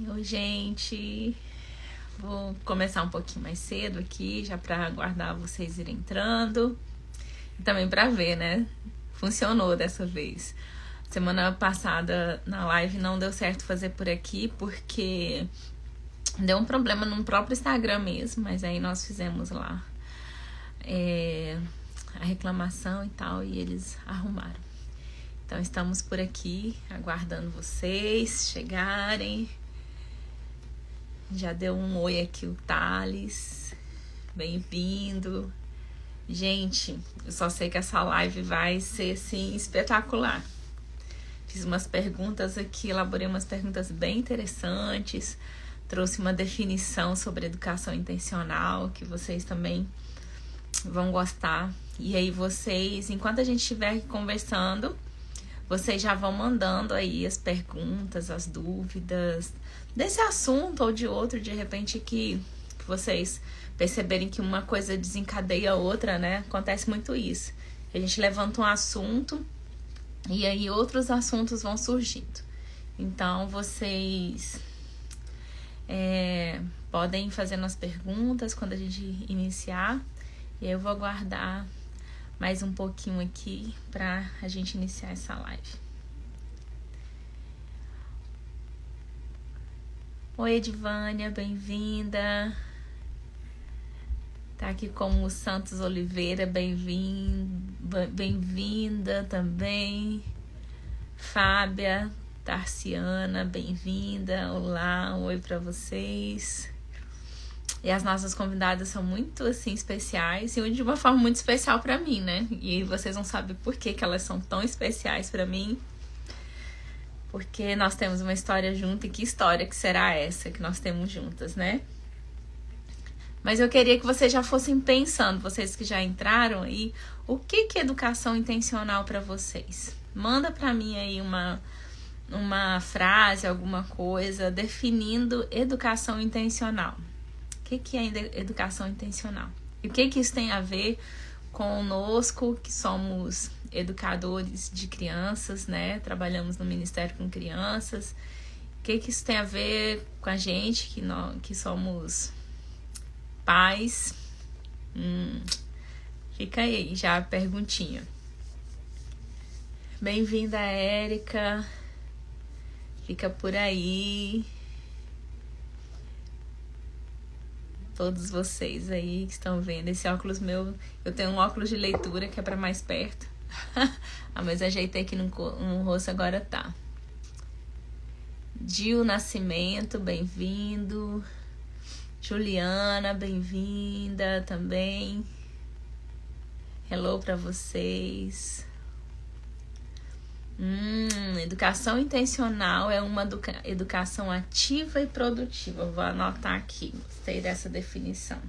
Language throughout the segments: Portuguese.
Oi, gente. Vou começar um pouquinho mais cedo aqui, já para aguardar vocês irem entrando. E também para ver, né? Funcionou dessa vez. Semana passada na live não deu certo fazer por aqui, porque deu um problema no próprio Instagram mesmo, mas aí nós fizemos lá a reclamação e tal, e eles arrumaram. Então estamos por aqui, aguardando vocês chegarem. Já deu um oi aqui o Thales. Bem-vindo. Gente, eu só sei que essa live vai ser, assim, espetacular. Fiz umas perguntas aqui, elaborei umas perguntas bem interessantes. Trouxe uma definição sobre educação intencional, que vocês também vão gostar. E aí vocês, enquanto a gente estiver conversando, vocês já vão mandando aí as perguntas, as dúvidas desse assunto ou de outro, de repente que vocês perceberem que uma coisa desencadeia a outra, né? Acontece muito isso. A gente levanta um assunto e aí outros assuntos vão surgindo. Então, vocês podem fazer as perguntas quando a gente iniciar. E aí eu vou aguardar mais um pouquinho aqui para a gente iniciar essa live. Oi, Edvânia, bem-vinda. Tá aqui como o Santos Oliveira, bem-vinda também. Fábia, Tarciana, bem-vinda. Olá, um oi para vocês. E as nossas convidadas são muito, assim, especiais e de uma forma muito especial para mim, né? E vocês vão saber por que elas são tão especiais para mim. Porque nós temos uma história junto, e que história que será essa que nós temos juntas, né? Mas eu queria que vocês já fossem pensando, vocês que já entraram aí, o que é educação intencional para vocês? Manda para mim aí uma frase, alguma coisa definindo educação intencional. O que é educação intencional? E o que isso tem a ver conosco, que somos educadores de crianças, né? Trabalhamos no Ministério com crianças. O que isso tem a ver com a gente, que somos pais? Fica aí já a perguntinha. Bem-vinda, Érica. Fica por aí. Todos vocês aí que estão vendo esse óculos meu. Eu tenho um óculos de leitura que é para mais perto. Mas ajeitei aqui no rosto, agora tá. Gil Nascimento, bem-vindo. Juliana, bem-vinda também. Hello para vocês. Educação intencional é uma educação ativa e produtiva. Vou anotar aqui, gostei dessa definição.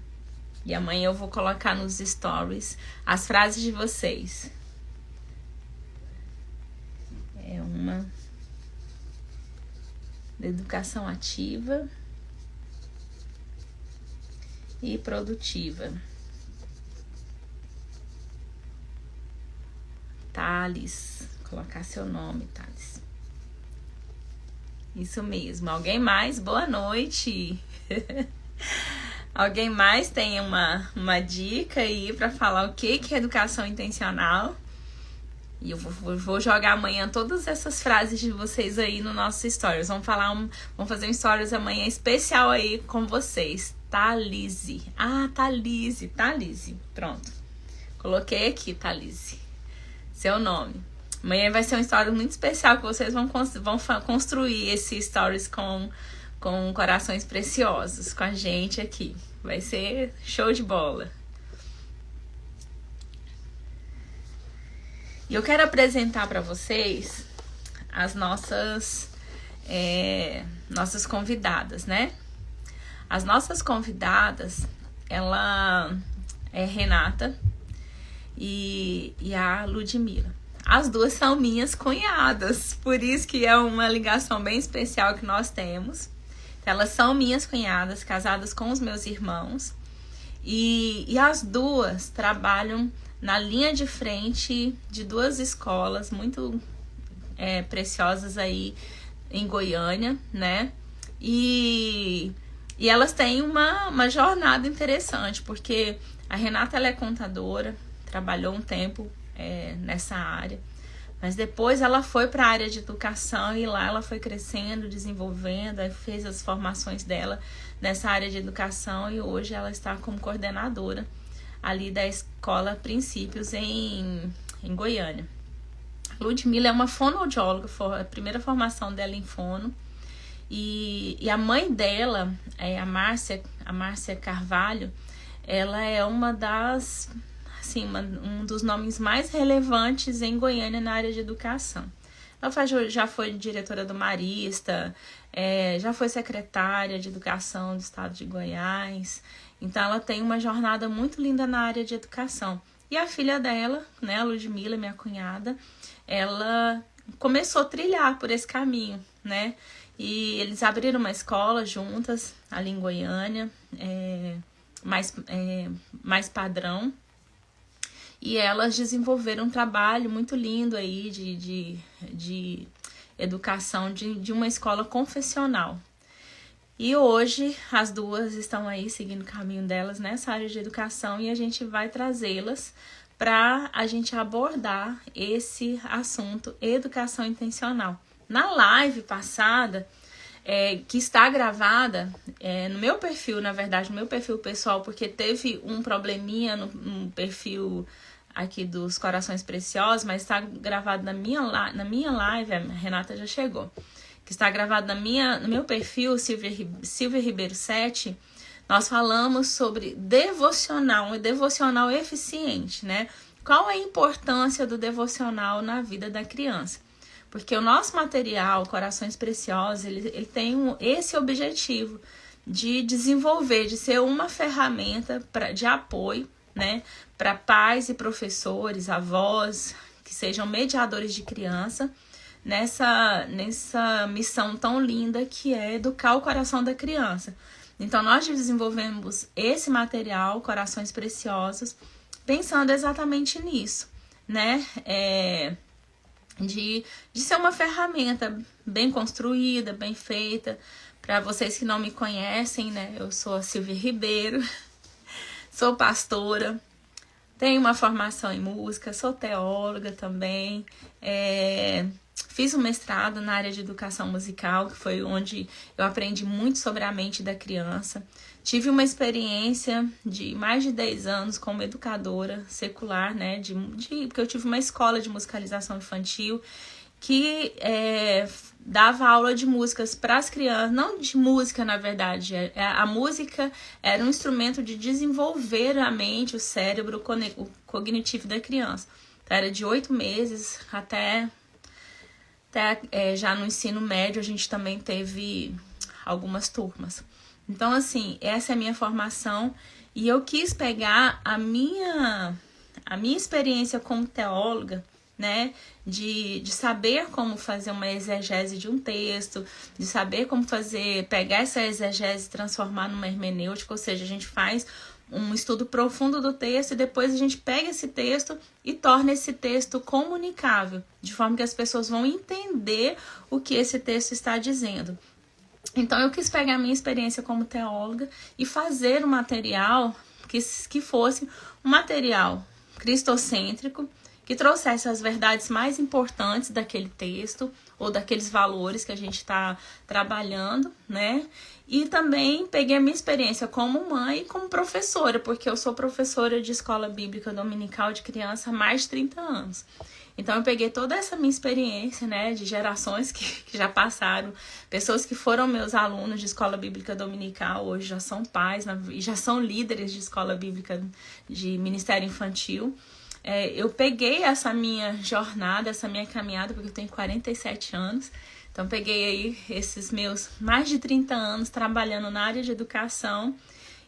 E amanhã eu vou colocar nos stories as frases de vocês. É uma educação ativa e produtiva. Thales, colocar seu nome, Thales. Isso mesmo. Alguém mais? Boa noite. Alguém mais tem uma dica aí para falar o que é educação intencional? E eu vou jogar amanhã todas essas frases de vocês aí no nosso stories. Vamos fazer um stories amanhã especial aí com vocês. Thalise. Thalise. Pronto. Coloquei aqui, Thalise. Seu nome. Amanhã vai ser uma história muito especial que vocês vão construir esse stories com corações preciosos com a gente aqui. Vai ser show de bola. E eu quero apresentar para vocês as nossas convidadas, né? As nossas convidadas, ela é Renata e a Ludmila. As duas são minhas cunhadas, por isso que é uma ligação bem especial que nós temos. Elas são minhas cunhadas, casadas com os meus irmãos. E as duas trabalham na linha de frente de duas escolas muito preciosas aí em Goiânia, né? E elas têm uma jornada interessante, porque a Renata ela é contadora, trabalhou um tempo nessa área, mas depois ela foi para a área de educação e lá ela foi crescendo, desenvolvendo, fez as formações dela nessa área de educação e hoje ela está como coordenadora ali da Escola Princípios em Goiânia. Ludmila é uma fonoaudióloga, foi a primeira formação dela em fono. E a mãe dela, a Márcia Carvalho, ela é uma das, assim, um dos nomes mais relevantes em Goiânia na área de educação. Ela já foi diretora do Marista, já foi secretária de educação do estado de Goiás. Então ela tem uma jornada muito linda na área de educação. E a filha dela, né, a Ludmila, minha cunhada, ela começou a trilhar por esse caminho, né? E eles abriram uma escola juntas ali em Goiânia, mais padrão. E elas desenvolveram um trabalho muito lindo aí de educação de uma escola confessional. E hoje as duas estão aí seguindo o caminho delas nessa área de educação e a gente vai trazê-las para a gente abordar esse assunto, educação intencional. Na live passada, que está gravada no meu perfil, na verdade, no meu perfil pessoal, porque teve um probleminha no perfil aqui dos Corações Preciosos, mas está gravado na minha live, a Renata já chegou, que está gravado no meu perfil, Silvia Ribeiro 7, nós falamos sobre devocional, um devocional eficiente, né? Qual a importância do devocional na vida da criança? Porque o nosso material, Corações Preciosos, ele tem esse objetivo de desenvolver, de ser uma ferramenta de apoio, né, para pais e professores, avós, que sejam mediadores de criança, nessa missão tão linda que é educar o coração da criança. Então, nós desenvolvemos esse material, Corações Preciosos, pensando exatamente nisso, né? De ser uma ferramenta bem construída, bem feita. Para vocês que não me conhecem, né? Eu sou a Silvia Ribeiro, sou pastora, tenho uma formação em música, sou teóloga também, fiz um mestrado na área de educação musical, que foi onde eu aprendi muito sobre a mente da criança. Tive uma experiência de mais de 10 anos como educadora secular, né? Porque eu tive uma escola de musicalização infantil que dava aula de músicas para as crianças, não de música, na verdade. A música era um instrumento de desenvolver a mente, o cérebro, o cognitivo da criança. Então, era de 8 meses até já no ensino médio, a gente também teve algumas turmas. Então, assim, essa é a minha formação e eu quis pegar a minha experiência como teóloga, né, de saber como fazer uma exegese de um texto, de saber como pegar essa exegese e transformar numa hermenêutica, ou seja, a gente faz um estudo profundo do texto e depois a gente pega esse texto e torna esse texto comunicável, de forma que as pessoas vão entender o que esse texto está dizendo. Então, eu quis pegar a minha experiência como teóloga e fazer um material que fosse um material cristocêntrico, que trouxesse as verdades mais importantes daquele texto ou daqueles valores que a gente está trabalhando, né? E também peguei a minha experiência como mãe e como professora, porque eu sou professora de escola bíblica dominical de criança há mais de 30 anos. Então, eu peguei toda essa minha experiência, né, de gerações que já passaram, pessoas que foram meus alunos de escola bíblica dominical, hoje já são pais e já são líderes de escola bíblica de ministério infantil. Eu peguei essa minha jornada, essa minha caminhada, porque eu tenho 47 anos. Então, peguei aí esses meus mais de 30 anos trabalhando na área de educação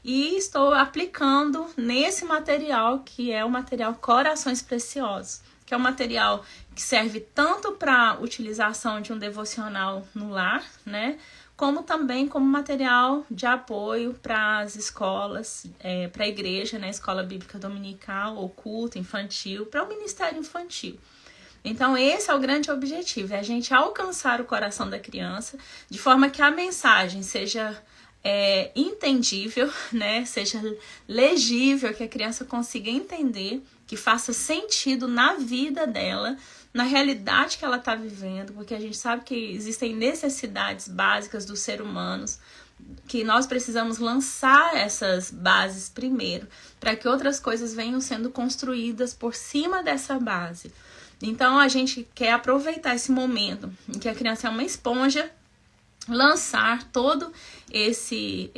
e estou aplicando nesse material, que é o material Corações Preciosos, que é um material que serve tanto para utilização de um devocional no lar, né, como também como material de apoio para as escolas, para a igreja, né, escola bíblica dominical, ou culto infantil, para o ministério infantil. Então, esse é o grande objetivo, é a gente alcançar o coração da criança de forma que a mensagem seja entendível, né? Seja legível, que a criança consiga entender, que faça sentido na vida dela, na realidade que ela está vivendo, porque a gente sabe que existem necessidades básicas dos seres humanos, que nós precisamos lançar essas bases primeiro, para que outras coisas venham sendo construídas por cima dessa base. Então, a gente quer aproveitar esse momento em que a criança é uma esponja, lançar todo esse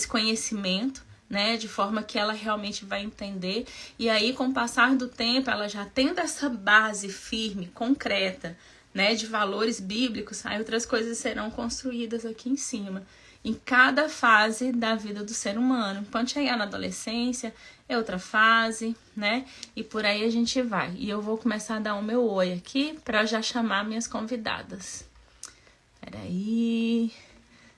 conhecimento, né, de forma que ela realmente vai entender. E aí, com o passar do tempo, ela já tendo essa base firme, concreta, né, de valores bíblicos, aí outras coisas serão construídas aqui em cima, em cada fase da vida do ser humano. Quando chegar na adolescência, é outra fase, né? E por aí a gente vai. E eu vou começar a dar o meu oi aqui para já chamar minhas convidadas. Peraí.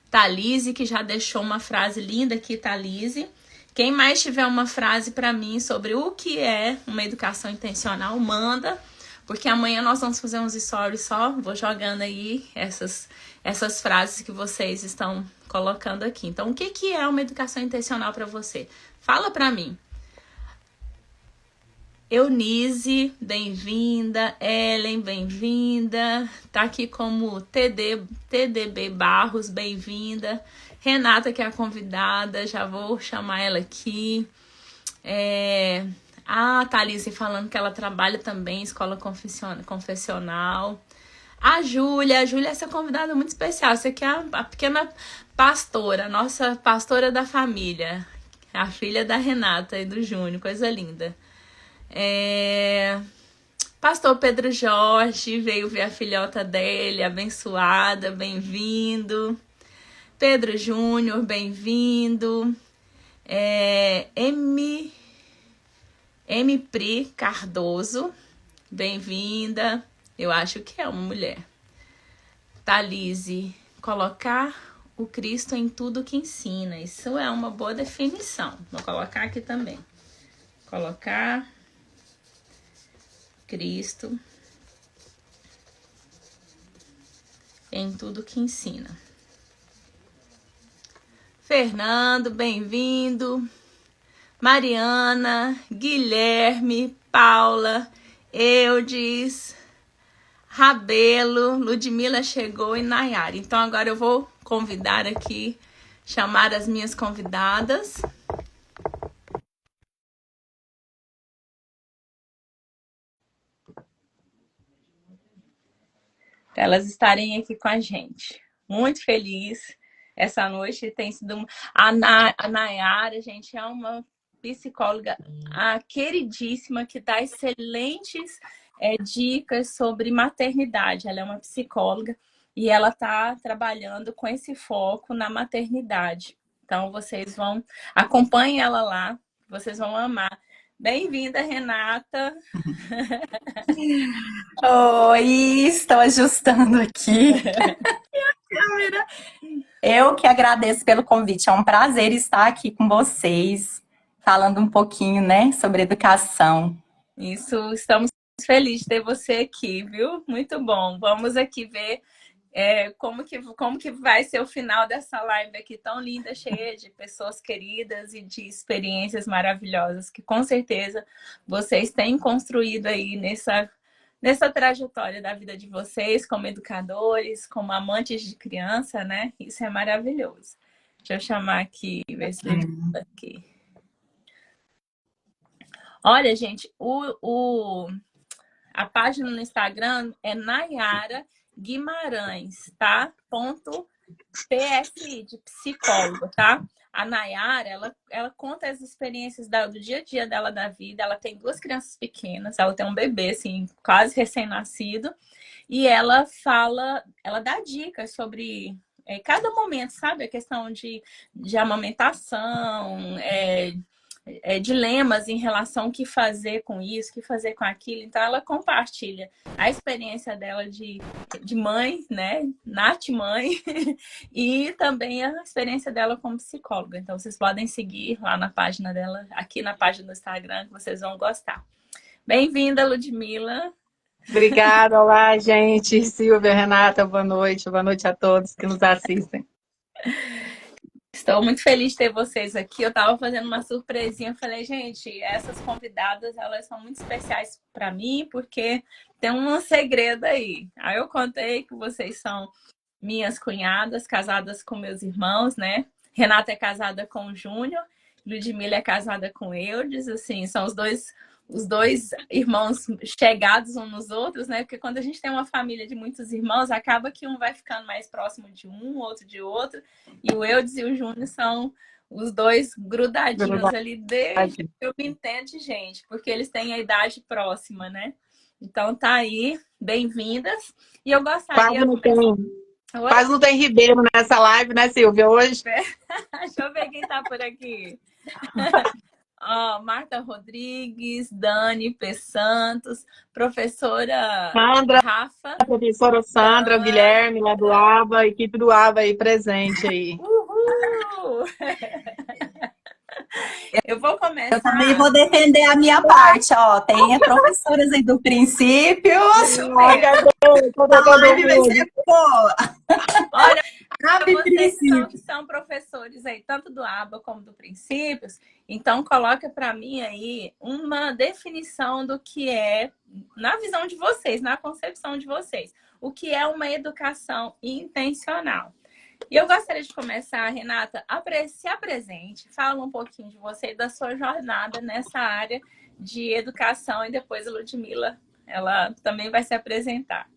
Thalise, que já deixou uma frase linda aqui, Thalise. Quem mais tiver uma frase para mim sobre o que é uma educação intencional, manda. Porque amanhã nós vamos fazer uns stories só. Vou jogando aí essas frases que vocês estão colocando aqui. Então, o que é uma educação intencional para você? Fala para mim. Eunice, bem-vinda. Ellen, bem-vinda. Tá aqui como TDB Barros, bem-vinda. Renata, que é a convidada, já vou chamar ela aqui. A Thalise falando que ela trabalha também em escola confessional. A Júlia é essa convidada muito especial. Você que é a pequena pastora, nossa pastora da família. A filha da Renata e do Júnior, coisa linda. Pastor Pedro Jorge veio ver a filhota dele, abençoada, bem-vindo. Pedro Júnior, bem-vindo. Pri Cardoso, bem-vinda. Eu acho que é uma mulher. Thalise, colocar o Cristo em tudo que ensina. Isso é uma boa definição. Vou colocar aqui também. Colocar Cristo em tudo que ensina. Fernando, bem-vindo. Mariana, Guilherme, Paula, Eudes, Rabelo, Ludmila chegou e Nayara. Então agora eu vou convidar aqui, chamar as minhas convidadas. Para elas estarem aqui com a gente. Muito feliz. Essa noite tem sido... A Nayara, gente, é uma psicóloga queridíssima que dá excelentes dicas sobre maternidade. Ela é uma psicóloga e ela está trabalhando com esse foco na maternidade. Então, vocês vão... Acompanhem ela lá, vocês vão amar. Bem-vinda, Renata. Oi, estou ajustando aqui. Eu que agradeço pelo convite. É um prazer estar aqui com vocês, falando um pouquinho, né, sobre educação. Isso, estamos felizes de ter você aqui, viu? Muito bom. Vamos aqui ver como que vai ser o final dessa live aqui tão linda, cheia de pessoas queridas e de experiências maravilhosas que com certeza vocês têm construído aí nessa trajetória da vida de vocês como educadores, como amantes de criança, né? Isso é maravilhoso. Deixa eu chamar aqui, ver se ele tá aqui. Olha, gente, a página no Instagram é Nayara Guimarães, tá? .psi, de psicólogo, tá? A Nayara, ela conta as experiências do dia a dia dela, da vida. Ela tem 2 crianças pequenas, ela tem um bebê, assim, quase recém-nascido. E ela dá dicas sobre cada momento, sabe? A questão de amamentação, dilemas em relação ao que fazer com isso, o que fazer com aquilo. Então, ela compartilha a experiência dela de mãe, né? Nath mãe, e também a experiência dela como psicóloga. Então, vocês podem seguir lá na página dela, aqui na página do Instagram, que vocês vão gostar. Bem-vinda, Ludmila. Obrigada, olá, gente. Silvia, Renata, boa noite. Boa noite a todos que nos assistem. Estou muito feliz de ter vocês aqui. Eu estava fazendo uma surpresinha. Falei, gente, essas convidadas, elas são muito especiais para mim, porque tem um segredo aí. Aí eu contei que vocês são minhas cunhadas, casadas com meus irmãos, né? Renata é casada com o Júnior, Ludmila é casada com Eudes, assim, são os dois irmãos chegados uns nos outros, né? Porque quando a gente tem uma família de muitos irmãos, acaba que um vai ficando mais próximo de um, outro de outro. E o Eudes e o Júnior são os dois grudadinhos ali desde que eu me entendo, gente, porque eles têm a idade próxima, né? Então tá aí, bem-vindas. E eu Quase gostaria. não tem, quase não tem Ribeiro nessa live, né, Silvia? Hoje. Deixa eu ver quem tá por aqui. Marta Rodrigues, Dani P. Santos, professora Sandra, Rafa. professora Sandra, o Guilherme lá do ABA, a equipe do ABA aí presente aí. Uhul! Eu vou começar. Eu também vou defender a minha parte, ó. Tem professoras aí do Princípios. A live vai ser boa. Olha, Abre vocês Princípios. são professores aí, tanto do ABA como do Princípios, então coloca para mim aí uma definição do que é, na visão de vocês, na concepção de vocês, o que é uma educação intencional. E eu gostaria de começar, Renata, se apresente, fala um pouquinho de você e da sua jornada nessa área de educação, e depois a Ludmila, ela também vai se apresentar.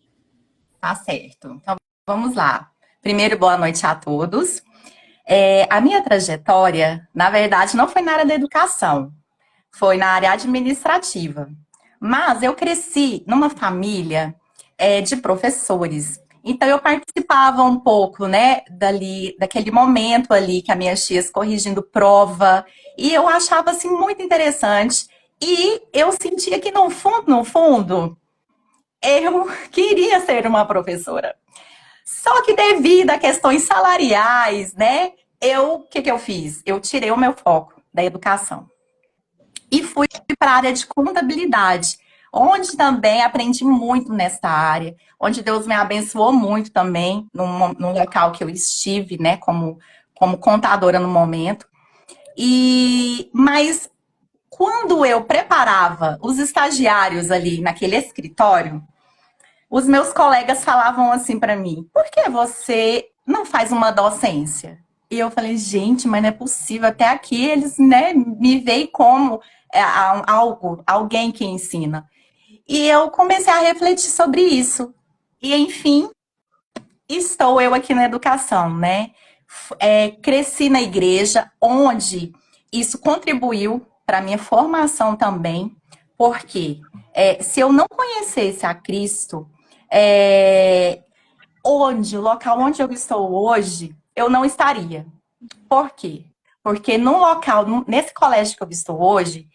Tá certo. Então, vamos lá. Primeiro, boa noite a todos. A minha trajetória, na verdade, não foi na área da educação, foi na área administrativa. Mas eu cresci numa família de professores. Então, eu participava um pouco, né, daquele momento ali que a minha tia corrigindo prova, e eu achava, assim, muito interessante. E eu sentia que, no fundo, eu queria ser uma professora. Só que devido a questões salariais, né, o que eu fiz? Eu tirei o meu foco da educação e fui para a área de contabilidade, onde também aprendi muito nessa área, onde Deus me abençoou muito também, no local que eu estive, né, como contadora no momento. Mas quando eu preparava os estagiários ali naquele escritório, os meus colegas falavam assim para mim: por que você não faz uma docência? E eu falei, gente, mas não é possível. Até aqui eles, né, me veem como alguém que ensina. E eu comecei a refletir sobre isso. E, enfim, estou eu aqui na educação, né? Cresci na igreja, onde isso contribuiu para a minha formação também, porque se eu não conhecesse a Cristo, o local onde eu estou hoje, eu não estaria. Por quê? Porque nesse colégio que eu estou hoje,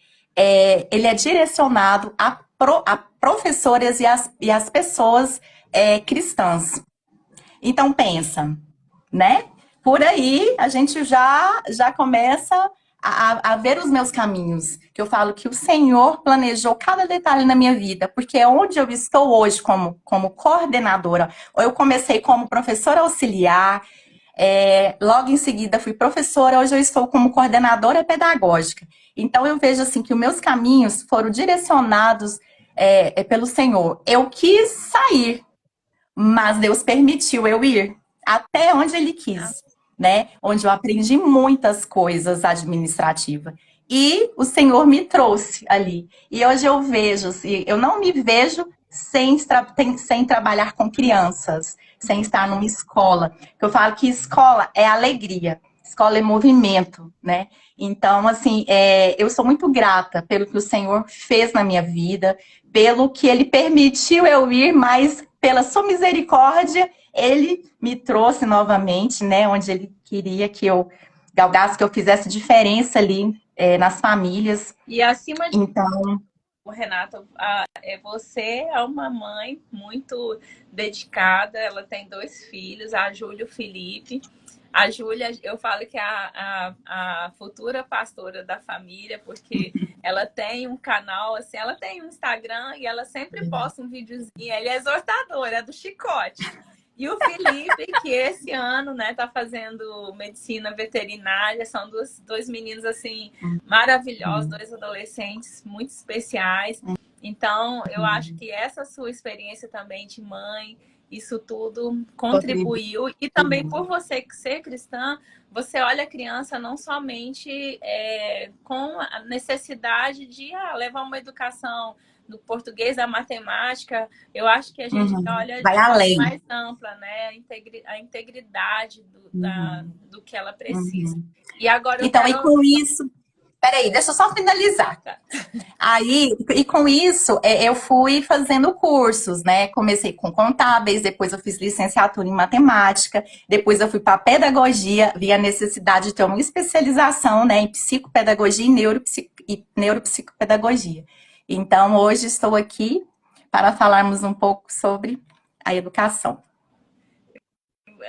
ele é direcionado a professoras e as pessoas cristãs. Então, pensa, né? Por aí, a gente já começa a ver os meus caminhos. Que eu falo que o Senhor planejou cada detalhe na minha vida, porque é onde eu estou hoje como coordenadora. Eu comecei como professora auxiliar, logo em seguida fui professora, hoje eu estou como coordenadora pedagógica. Então, eu vejo assim que os meus caminhos foram direcionados pelo Senhor. Eu quis sair, mas Deus permitiu eu ir até onde Ele quis, né? Onde eu aprendi muitas coisas administrativas. E o Senhor me trouxe ali. E hoje eu vejo, assim, eu não me vejo sem trabalhar com crianças, sem estar numa escola. Eu falo que escola é alegria, escola é movimento, né? Então, assim, eu sou muito grata pelo que o Senhor fez na minha vida, pelo que Ele permitiu eu ir, mas pela sua misericórdia, Ele me trouxe novamente, né? Onde Ele queria que eu galgasse, que eu fizesse diferença ali nas famílias. E acima de então, Renata, você é uma mãe muito dedicada, ela tem 2 filhos, a Júlia e o Felipe. A Júlia, eu falo que é a futura pastora da família, porque ela tem um canal, assim, ela tem um Instagram e ela sempre posta um videozinho. Ele é exortador, é do chicote. E o Felipe, que esse ano, né, tá fazendo medicina veterinária, são dois meninos, assim, maravilhosos, dois adolescentes muito especiais. Então, eu acho que essa sua experiência também de mãe, isso tudo contribuiu. E também por você ser cristã, você olha a criança não somente com a necessidade de levar uma educação do português, da matemática. Eu acho que a gente olha Vai de forma além. mais ampla, né? A integridade do que ela precisa. E agora eu Então, quero... e com isso... Peraí, deixa eu só finalizar. Aí, e com isso, eu fui fazendo cursos, né? Comecei com contábeis, depois eu fiz licenciatura em matemática, depois eu fui para pedagogia, vi a necessidade de ter uma especialização, né, em psicopedagogia e neuropsicopedagogia. Então, hoje estou aqui para falarmos um pouco sobre a educação.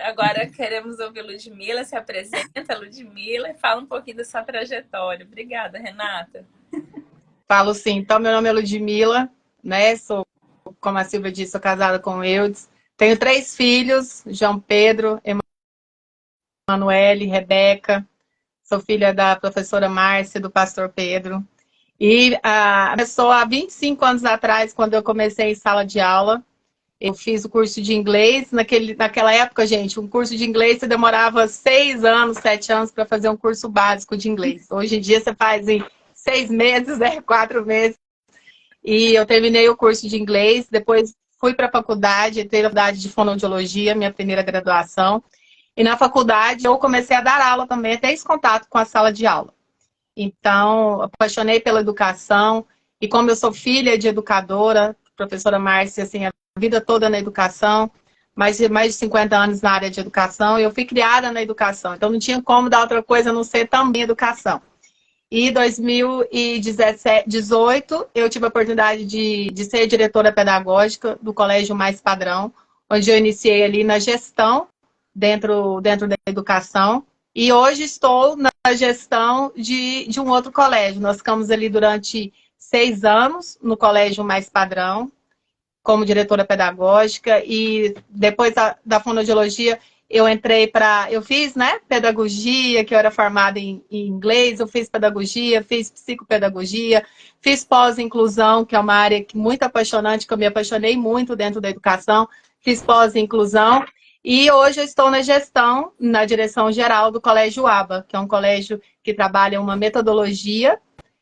Agora queremos ouvir Ludmila, se apresenta, Ludmila, e fala um pouquinho da sua trajetória. Obrigada, Renata. Falo sim. Então, meu nome é Ludmila, né? Sou, como a Silvia disse, sou casada com o Eudes. Tenho 3 filhos, João Pedro, Emanuele, Rebeca. Sou filha da professora Márcia e do pastor Pedro. E começou há 25 anos atrás, quando eu comecei em sala de aula. Eu fiz o curso de inglês. Naquela época, gente, um curso de inglês você demorava 6 anos, 7 anos para fazer um curso básico de inglês. Hoje em dia você faz em 6 meses, né? 4 meses. E eu terminei o curso de inglês, depois fui para a faculdade, entrei na faculdade de fonoaudiologia, minha primeira graduação. E na faculdade eu comecei a dar aula também, até esse contato com a sala de aula. Então, apaixonei pela educação. E como eu sou filha de educadora, professora Márcia, assim, a vida toda na educação, mais de 50 anos na área de educação, e eu fui criada na educação. Então, não tinha como dar outra coisa a não ser também educação. E em 2018, eu tive a oportunidade de ser diretora pedagógica do Colégio Mais Padrão, onde eu iniciei ali na gestão dentro da educação. E hoje estou na gestão de um outro colégio. Nós ficamos ali durante 6 anos no Colégio Mais Padrão, como diretora pedagógica. E depois da fonoaudiologia, eu fiz, né, pedagogia, que eu era formada em inglês, eu fiz pedagogia, fiz psicopedagogia, fiz pós-inclusão, que é uma área muito apaixonante, que eu me apaixonei muito dentro da educação, fiz pós-inclusão, e hoje eu estou na gestão, na direção geral do Colégio ABA, que é um colégio que trabalha uma metodologia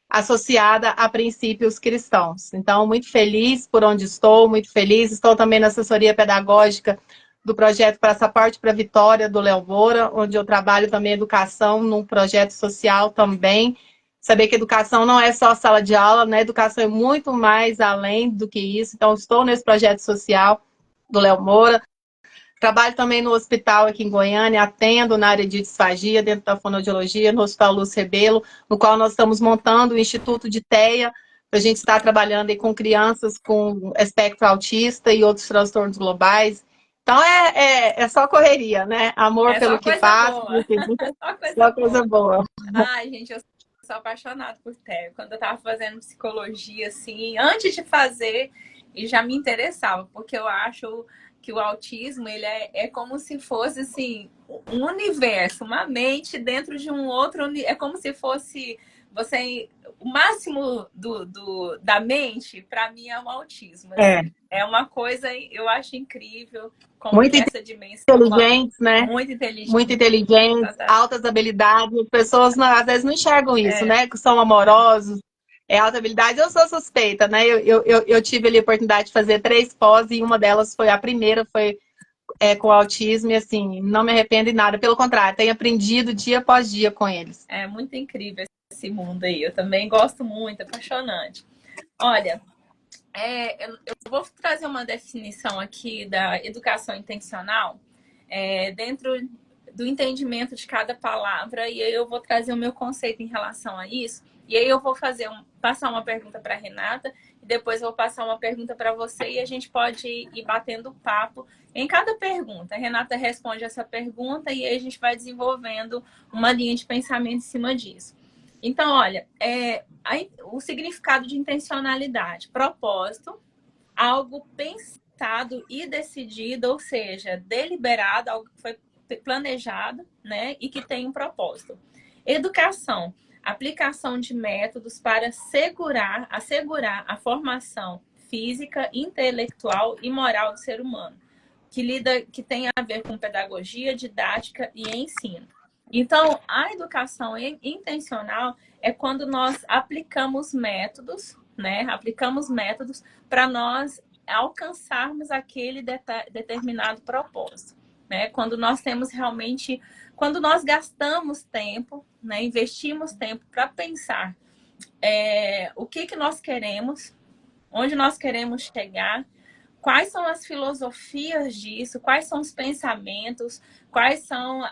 associada a princípios cristãos. Então, muito feliz por onde estou, muito feliz. Estou também na assessoria pedagógica do projeto Passaporte para a Vitória, do Léo Moura, onde eu trabalho também educação num projeto social também. Saber que educação não é só sala de aula, né? Educação é muito mais além do que isso. Então, estou nesse projeto social do Léo Moura. Trabalho também no hospital aqui em Goiânia, atendo na área de disfagia, dentro da fonoaudiologia, no Hospital Luz Rebelo, no qual nós estamos montando o Instituto de TEA, para a gente estar trabalhando aí com crianças com espectro autista e outros transtornos globais. Então, é só correria, né? Amor pelo que faço. Só coisa boa. Ai, gente, eu sou apaixonada por TEA. Quando eu estava fazendo psicologia, assim, antes de fazer, e já me interessava, porque eu acho que o autismo, ele é como se fosse, assim, um universo, uma mente dentro de um outro... É como se fosse... o máximo da mente, para mim, é o autismo. Assim. É uma coisa, eu acho incrível, como muito que essa dimensão... Inteligentes, né? Muito inteligente. Muito inteligentes, altas habilidades. As pessoas, às vezes, não enxergam isso, né? Que são amorosos. Alta habilidade. Eu sou suspeita, né? Eu tive ali a oportunidade de fazer 3 pós e uma delas foi a primeira, foi com autismo, e assim, não me arrependo em nada. Pelo contrário, tenho aprendido dia após dia com eles. É muito incrível esse mundo aí. Eu também gosto muito, apaixonante. Olha, eu vou trazer uma definição aqui da educação intencional dentro do entendimento de cada palavra, e aí eu vou trazer o meu conceito em relação a isso. E aí eu vou passar uma pergunta para a Renata, e depois eu vou passar uma pergunta para você, e a gente pode ir batendo papo em cada pergunta. A Renata responde essa pergunta, e aí a gente vai desenvolvendo uma linha de pensamento em cima disso. Então, olha, o significado de intencionalidade, propósito, algo pensado e decidido, ou seja, deliberado, algo que foi planejado, né, e que tem um propósito. Educação, aplicação de métodos para assegurar a formação física, intelectual e moral do ser humano, que tem a ver com pedagogia, didática e ensino. Então, a educação intencional é quando nós aplicamos métodos, né? Aplicamos métodos para nós alcançarmos aquele determinado propósito, né? Quando nós temos realmente, quando nós gastamos tempo, né? Investimos tempo para pensar o que nós queremos, onde nós queremos chegar, quais são as filosofias disso, quais são os pensamentos, quais são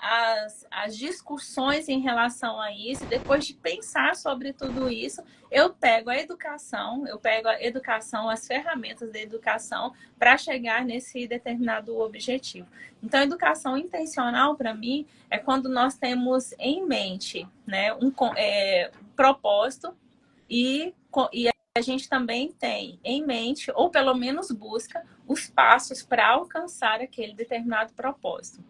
as discussões em relação a isso. Depois de pensar sobre tudo isso, eu pego a educação, as ferramentas da educação para chegar nesse determinado objetivo. Então, a educação intencional, para mim, é quando nós temos em mente, né, um propósito e a gente também tem em mente, ou pelo menos busca, os passos para alcançar aquele determinado propósito.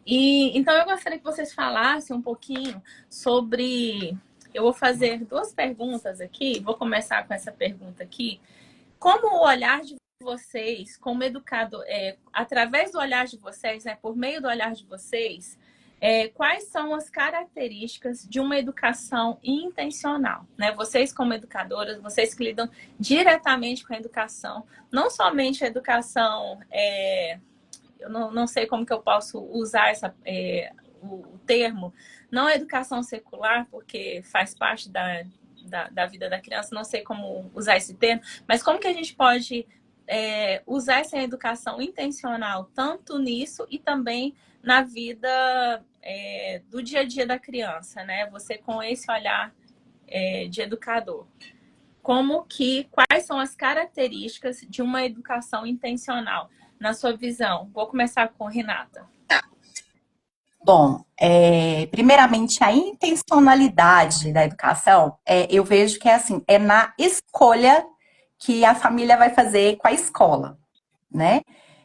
Então, eu gostaria que vocês falassem um pouquinho sobre... Eu vou fazer 2 perguntas aqui. Vou começar com essa pergunta aqui. Como o olhar de vocês, como educador, através do olhar de vocês, né, por meio do olhar de vocês, quais são as características de uma educação intencional, né? Vocês como educadoras, vocês que lidam diretamente com a educação, não somente a educação, eu não sei como que eu posso usar o termo, não é educação secular, porque faz parte da vida da criança, não sei como usar esse termo, mas como que a gente pode usar essa educação intencional tanto nisso e também na vida do dia a dia da criança, né? Você com esse olhar de educador. Quais são as características de uma educação intencional, na sua visão? Vou começar com Renata. Bom, primeiramente, a intencionalidade da educação, eu vejo que é na escolha que a família vai fazer com a escola, né?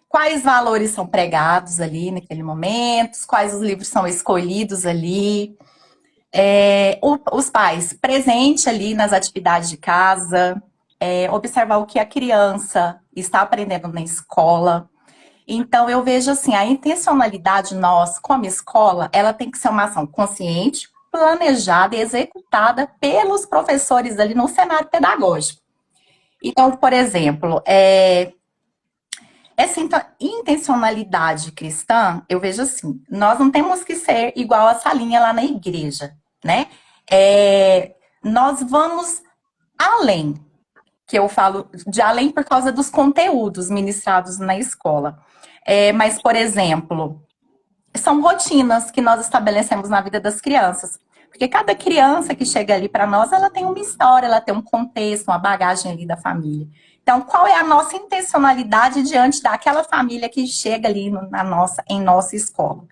Quais valores são pregados ali naquele momento, quais os livros são escolhidos ali, os pais presentes ali nas atividades de casa, observar o que a criança está aprendendo na escola. Então, eu vejo assim, a intencionalidade nós, como escola, ela tem que ser uma ação consciente, planejada e executada pelos professores ali no cenário pedagógico. Então, por exemplo, essa intencionalidade cristã, eu vejo assim, nós não temos que ser igual a salinha lá na igreja, né? Nós vamos além, que eu falo de além por causa dos conteúdos ministrados na escola. Mas, por exemplo, são rotinas que nós estabelecemos na vida das crianças. Porque cada criança que chega ali para nós, ela tem uma história, ela tem um contexto, uma bagagem ali da família. Então, qual é a nossa intencionalidade diante daquela família que chega ali em nossa escola?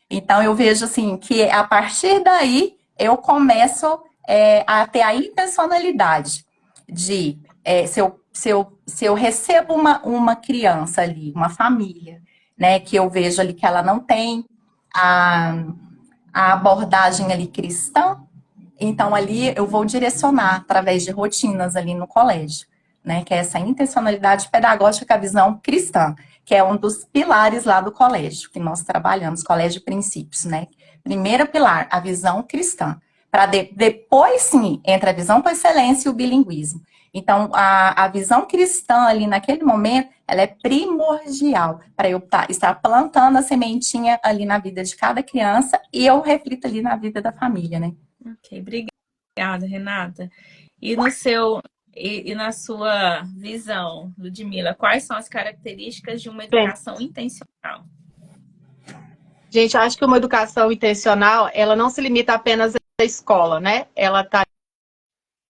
Então, eu vejo assim que a partir daí eu começo a ter a intencionalidade de se eu recebo uma criança ali, uma família, né, que eu vejo ali que ela não tem a abordagem ali cristã, então ali eu vou direcionar através de rotinas ali no colégio, né, que é essa intencionalidade pedagógica com a visão cristã, que é um dos pilares lá do colégio, que nós trabalhamos, Colégio de Princípios, né. Primeiro pilar, a visão cristã, para depois sim, entra a visão com excelência e o bilinguismo. Então, a visão cristã ali naquele momento, ela é primordial para eu estar plantando a sementinha ali na vida de cada criança e eu reflito ali na vida da família, né? Ok, obrigada, Renata. E na sua visão, Ludmila, quais são as características de uma educação intencional? Gente, acho que uma educação intencional, ela não se limita apenas à escola, né? Ela está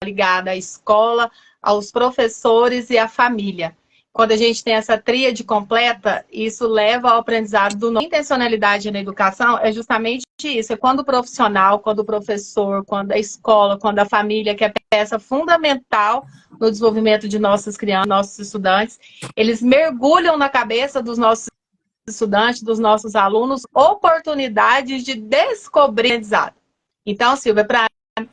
ligada à escola, aos professores e à família. quando a gente tem essa tríade completa, isso leva ao aprendizado do não. Intencionalidade na educação é justamente isso. É quando o profissional, quando o professor, quando a escola, quando a família, que é peça fundamental no desenvolvimento de nossas crianças, nossos estudantes, eles mergulham na cabeça dos nossos estudantes, dos nossos alunos, oportunidades de descobrir aprendizado. Então, Silvia,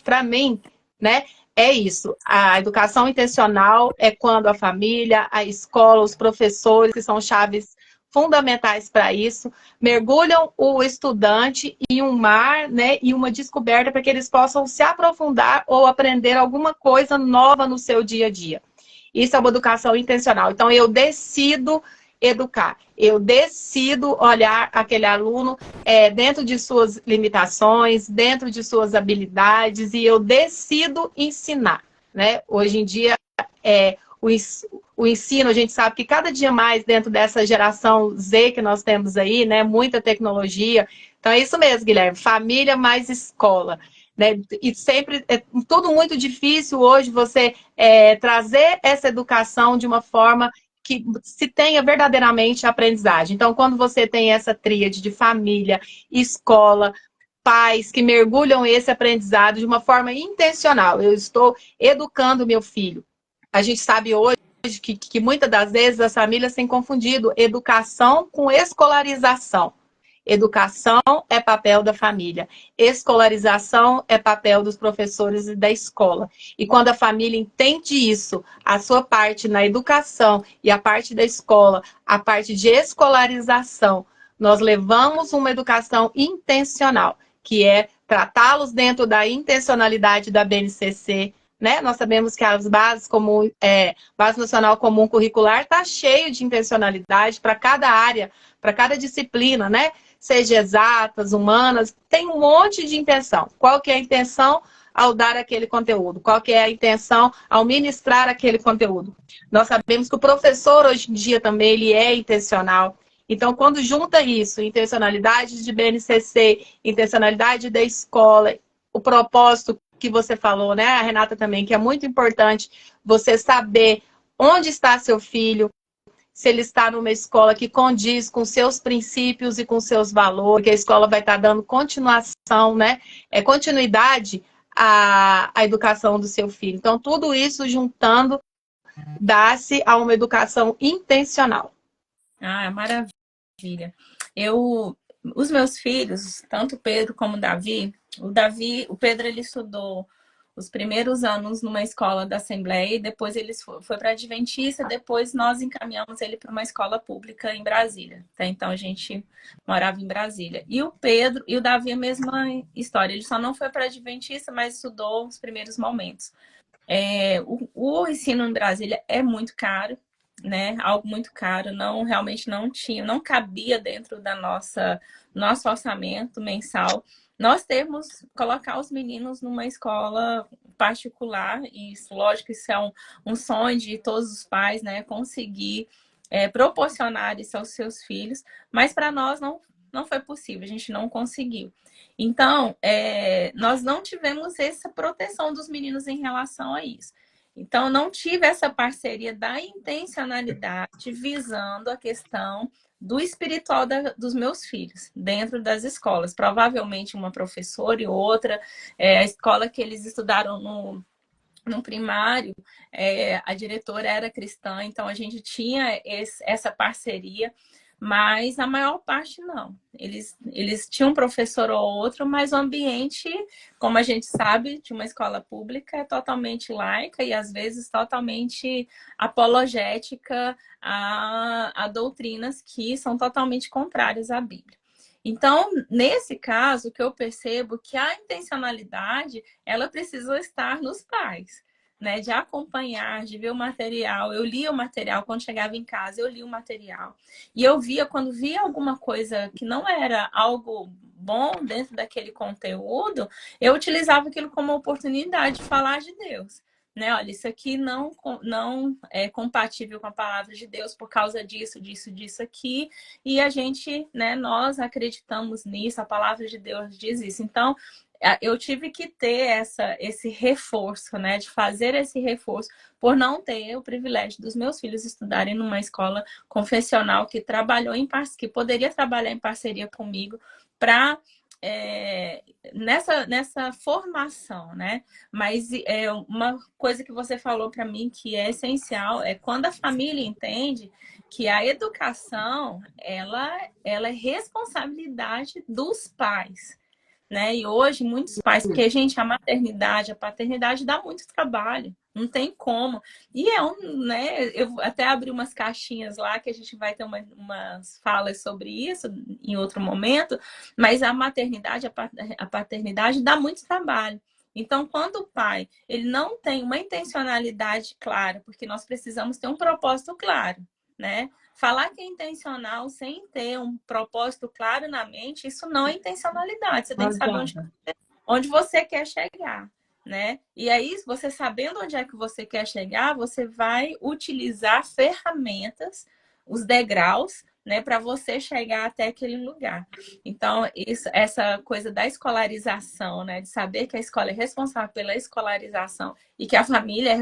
para mim, né, é isso. A educação intencional é quando a família, a escola, os professores, que são chaves fundamentais para isso, mergulham o estudante em um mar, né, e uma descoberta para que eles possam se aprofundar ou aprender alguma coisa nova no seu dia a dia. Isso é uma educação intencional. Então, eu decido educar. Eu decido olhar aquele aluno dentro de suas limitações, dentro de suas habilidades, e eu decido ensinar, né? Hoje em dia, o ensino, a gente sabe que cada dia mais dentro dessa geração Z que nós temos aí, né? Muita tecnologia. Então, é isso mesmo, Guilherme. Família mais escola. Né? E sempre é tudo muito difícil hoje você trazer essa educação de uma forma que se tenha verdadeiramente aprendizagem. Então, quando você tem essa tríade de família, escola, pais que mergulham esse aprendizado de uma forma intencional, eu estou educando meu filho. A gente sabe hoje que muitas das vezes as famílias têm confundido educação com escolarização. Educação é papel da família. Escolarização é papel dos professores e da escola. E quando a família entende isso, a sua parte na educação e a parte da escola, a parte de escolarização, nós levamos uma educação intencional, que é tratá-los dentro da intencionalidade da BNCC, né? Nós sabemos que as bases comum, Base Nacional Comum Curricular está cheio de intencionalidade para cada área, para cada disciplina, né? Seja exatas, humanas, tem um monte de intenção. Qual que é a intenção ao dar aquele conteúdo? Qual que é a intenção ao ministrar aquele conteúdo? Nós sabemos que o professor hoje em dia também ele é intencional. Então, quando junta isso, intencionalidade de BNCC, intencionalidade da escola, o propósito que você falou, né, a Renata também, que é muito importante você saber onde está seu filho, se ele está numa escola que condiz com seus princípios e com seus valores, que a escola vai estar dando continuação, né? Continuidade à educação do seu filho. Então, tudo isso juntando dá-se a uma educação intencional. Ah, maravilha. Os meus filhos, tanto o Pedro como o Pedro ele estudou os primeiros anos numa escola da Assembleia, e depois ele foi para a Adventista, depois nós encaminhamos ele para uma escola pública em Brasília. Tá? Então a gente morava em Brasília. E o Pedro e o Davi a mesma história, ele só não foi para a Adventista, mas estudou os primeiros momentos. O ensino em Brasília é muito caro, né? Algo muito caro, realmente não cabia dentro da nosso orçamento mensal. Nós temos colocar os meninos numa escola particular, e isso, lógico, isso é um sonho de todos os pais, né? Conseguir proporcionar isso aos seus filhos, mas para nós não foi possível, a gente não conseguiu. Então, nós não tivemos essa proteção dos meninos em relação a isso. Então, não tive essa parceria da intencionalidade visando a questão do espiritual dos meus filhos dentro das escolas. Provavelmente uma professora e outra, a escola que eles estudaram no primário, a diretora era cristã, então a gente tinha essa parceria, mas a maior parte não. Eles tinham um professor ou outro, mas o ambiente, como a gente sabe, de uma escola pública é totalmente laica e às vezes totalmente apologética a doutrinas que são totalmente contrárias à Bíblia. Então, nesse caso, que eu percebo que a intencionalidade, ela precisa estar nos pais, né? De acompanhar, de ver o material. Eu lia o material, quando chegava em casa, eu lia o material. E eu via, quando via alguma coisa que não era algo bom dentro daquele conteúdo, eu utilizava aquilo como oportunidade de falar de Deus. Né? Olha, isso aqui não é compatível com a palavra de Deus por causa disso, disso aqui. E a gente, né, nós acreditamos nisso, a palavra de Deus diz isso. Então, eu tive que ter esse reforço, né? De fazer esse reforço, por não ter o privilégio dos meus filhos estudarem numa escola confessional que trabalhou que poderia trabalhar em parceria comigo para nessa formação, né? Mas uma coisa que você falou para mim que é essencial é quando a família entende que a educação ela é responsabilidade dos pais, né? E hoje muitos pais, porque, gente, a maternidade, a paternidade dá muito trabalho, não tem como. E né? Eu até abri umas caixinhas lá que a gente vai ter umas falas sobre isso em outro momento, mas a maternidade, a paternidade dá muito trabalho. Então, quando o pai ele não tem uma intencionalidade clara, porque nós precisamos ter um propósito claro, né? Falar que é intencional sem ter um propósito claro na mente, isso não é intencionalidade. Você tem que saber onde você quer chegar, né? E aí, você sabendo onde é que você quer chegar, você vai utilizar ferramentas, os degraus, né, para você chegar até aquele lugar. Então, essa coisa da escolarização, né, de saber que a escola é responsável pela escolarização e que a família é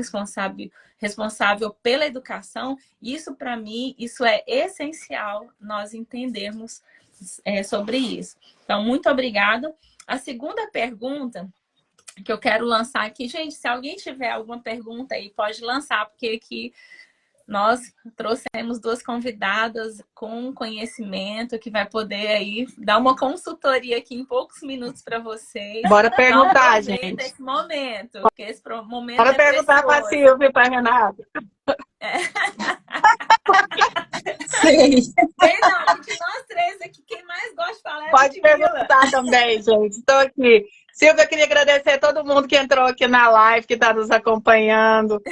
responsável pela educação, isso para mim, isso é essencial nós entendermos sobre isso. Então, muito obrigada. A segunda pergunta que eu quero lançar aqui, gente, se alguém tiver alguma pergunta aí, pode lançar, porque aqui nós trouxemos duas convidadas com conhecimento que vai poder aí dar uma consultoria aqui em poucos minutos para vocês. Bora Então, perguntar, aproveita gente. esse momento, porque esse momento Bora é perguntar para a precioso. Silvia e para a Renata. Sim. Não, de nós três aqui, quem mais gosta de falar é a Pode Ludmilla. perguntar também, gente. Estou aqui. Silvia, eu queria agradecer a todo mundo que entrou aqui na live, que está nos acompanhando.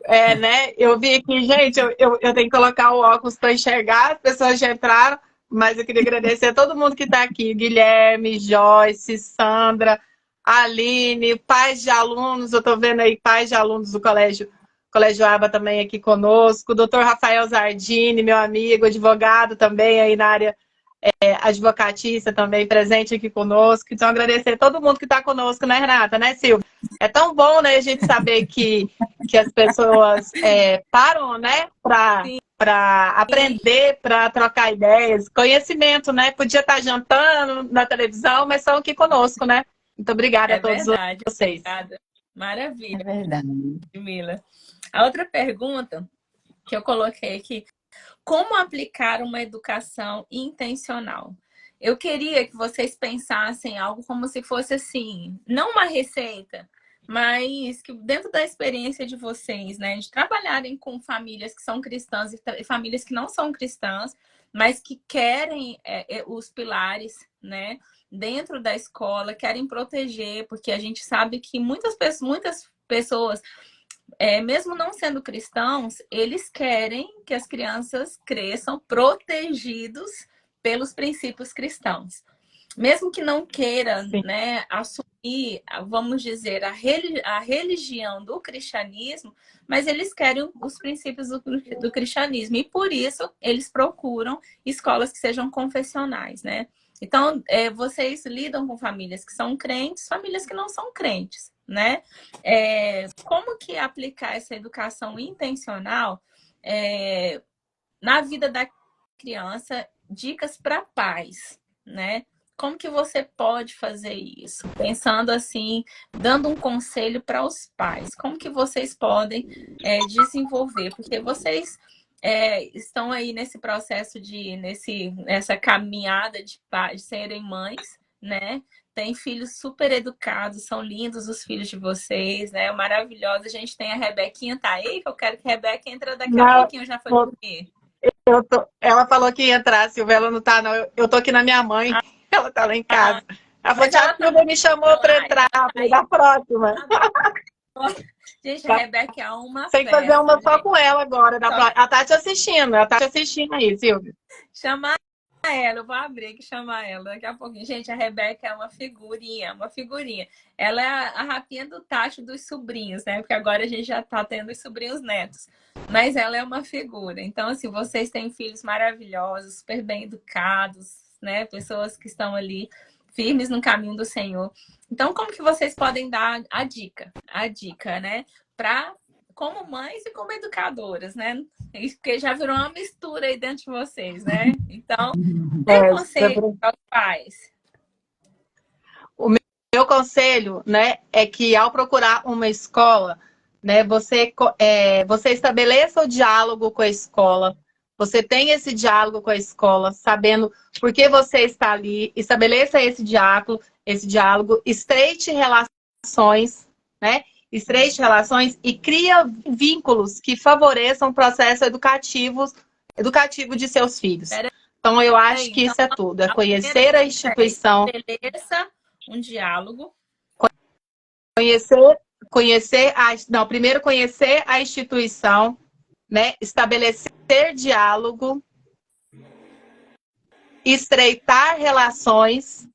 Né? Eu vi aqui, gente, eu tenho que colocar o óculos para enxergar, as pessoas já entraram, mas eu queria agradecer a todo mundo que está aqui. Guilherme, Joyce, Sandra, Aline, pais de alunos, eu estou vendo aí pais de alunos do Colégio Aba também aqui conosco, o doutor Rafael Zardini, meu amigo, advogado também aí na área advocatícia também presente aqui conosco. Então, agradecer a todo mundo que está conosco, né, Renata? Né, Silvia? É tão bom, né, a gente saber que as pessoas param, né, para aprender, para trocar ideias, conhecimento, né? Podia estar jantando na televisão, mas estão aqui conosco, né? Muito obrigada a todos vocês. Obrigada. Maravilha. É verdade. Mila. A outra pergunta que eu coloquei aqui, como aplicar uma educação intencional? Eu queria que vocês pensassem algo como se fosse assim, não uma receita, mas que dentro da experiência de vocês, né, de trabalharem com famílias que são cristãs e famílias que não são cristãs, mas que querem os pilares, né, dentro da escola, querem proteger, porque a gente sabe que muitas pessoas mesmo não sendo cristãos, eles querem que as crianças cresçam protegidos pelos princípios cristãos. Mesmo que não queira, né, assumir, vamos dizer, a religião do cristianismo, mas eles querem os princípios do cristianismo. E por isso eles procuram escolas que sejam confessionais, né? Então, vocês lidam com famílias que são crentes, famílias que não são crentes, né? Como que aplicar essa educação intencional na vida da criança? Dicas para pais, né? Como que você pode fazer isso? Pensando assim, dando um conselho para os pais. Como que vocês podem desenvolver? Porque vocês estão aí nesse processo nessa caminhada de serem mães, né? Tem filhos super educados, são lindos os filhos de vocês, né? Maravilhosa. A gente tem a Rebequinha, tá aí, que eu quero que a Rebeca entre daqui a pouquinho, já foi dormir. Ela falou que ia entrar, Silvia, ela não tá, não. Eu tô aqui na minha mãe, ela tá lá em casa. Ela falou, tia Silvia me chamou para entrar, falei, da próxima. Gente, a Rebeca é uma Tem que fazer uma só com ela agora. Ela tá te assistindo, aí, Silvia. Chamar ela, eu vou abrir aqui e chamar ela daqui a pouquinho. Gente, a Rebeca é uma figurinha, uma figurinha. Ela é a rapinha do tacho dos sobrinhos, né? Porque agora a gente já tá tendo os sobrinhos netos. Mas ela é uma figura. Então, assim, vocês têm filhos maravilhosos, super bem educados, né? Pessoas que estão ali firmes no caminho do Senhor. Então, como que vocês podem dar a dica, né? Como mães e como educadoras, né? Porque já virou uma mistura aí dentro de vocês, né? Então, tem conselho para os pais? O meu conselho, né, é que ao procurar uma escola, né, você estabeleça o diálogo com a escola, você tem esse diálogo com a escola, sabendo por que você está ali, estabeleça esse diálogo, estreite relações, né? Estreite relações e cria vínculos que favoreçam o processo educativo de seus filhos. Então, eu acho que isso é tudo, é conhecer a instituição. Estabeleça um diálogo. Primeiro conhecer a instituição, né? Estabelecer diálogo, estreitar relações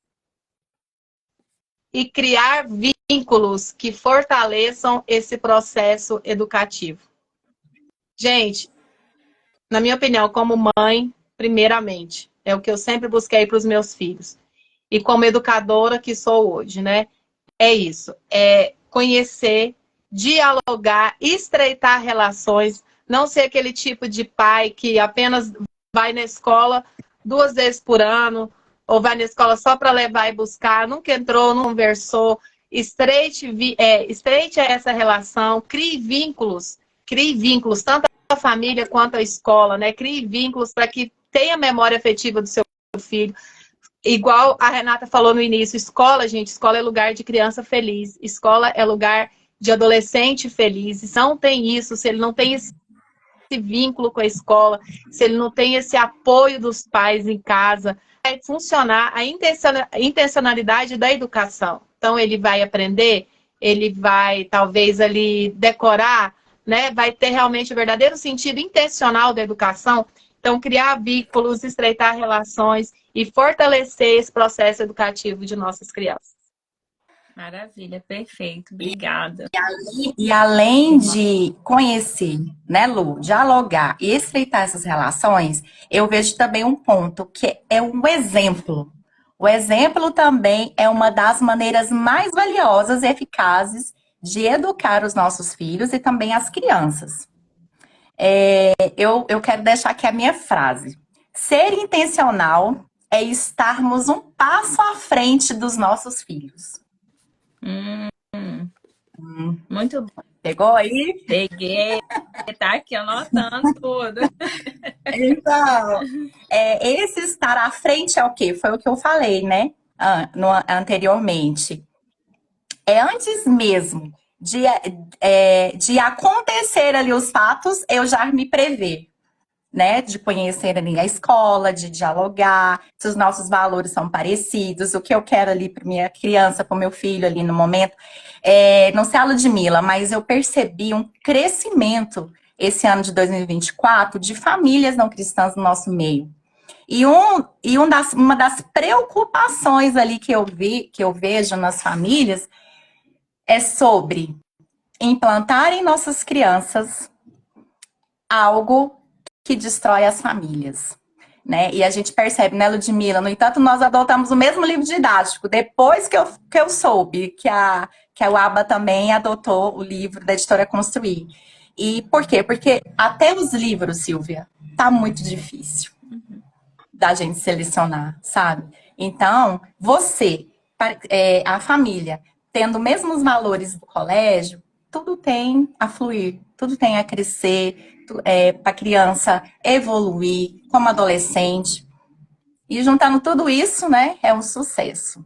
e criar vínculos que fortaleçam esse processo educativo. Gente, na minha opinião, como mãe, primeiramente, é o que eu sempre busquei para os meus filhos. E como educadora que sou hoje, né? É isso, é conhecer, dialogar, estreitar relações, não ser aquele tipo de pai que apenas vai na escola 2 vezes por ano, ou vai na escola só para levar e buscar, nunca entrou, não conversou. Estreite essa relação, crie vínculos, tanto a família quanto a escola, né? Crie vínculos para que tenha memória afetiva do seu filho. Igual a Renata falou no início, escola, gente, escola é lugar de criança feliz, escola é lugar de adolescente feliz. E se não tem isso, se ele não tem esse vínculo com a escola, se ele não tem esse apoio dos pais em casa, vai funcionar a intencionalidade da educação. Então, ele vai aprender, ele vai, talvez, ali decorar, né? Vai ter realmente o verdadeiro sentido intencional da educação. Então, criar vínculos, estreitar relações e fortalecer esse processo educativo de nossas crianças. Maravilha, perfeito. Obrigada. E além de conhecer, né, Lu, dialogar e estreitar essas relações, eu vejo também um ponto que é um exemplo. O exemplo também é uma das maneiras mais valiosas e eficazes de educar os nossos filhos e também as crianças. Eu quero deixar aqui a minha frase. Ser intencional é estarmos um passo à frente dos nossos filhos. Muito bom. Pegou aí? Peguei. Tá aqui anotando tudo. Então, esse estar à frente é o quê? Foi o que eu falei, né? Anteriormente. É antes mesmo de acontecer ali os fatos, eu já me prever, né? De conhecer ali a escola, de dialogar, se os nossos valores são parecidos, o que eu quero ali para minha criança, para o meu filho ali no momento. Não sei a Ludmila, mas eu percebi um crescimento esse ano de 2024 de famílias não cristãs no nosso meio. E uma das preocupações ali que eu vejo nas famílias é sobre implantar em nossas crianças algo que destrói as famílias, né? E a gente percebe, né, Ludmila? No entanto, nós adotamos o mesmo livro didático, depois que eu soube que a UABA também adotou o livro da editora Construir. E por quê? Porque até os livros, Silvia, tá muito difícil da gente selecionar, sabe? Então, a família, tendo mesmo os valores do colégio, tudo tem a fluir, tudo tem a crescer, para a criança evoluir como adolescente. E juntando tudo isso, né, é um sucesso.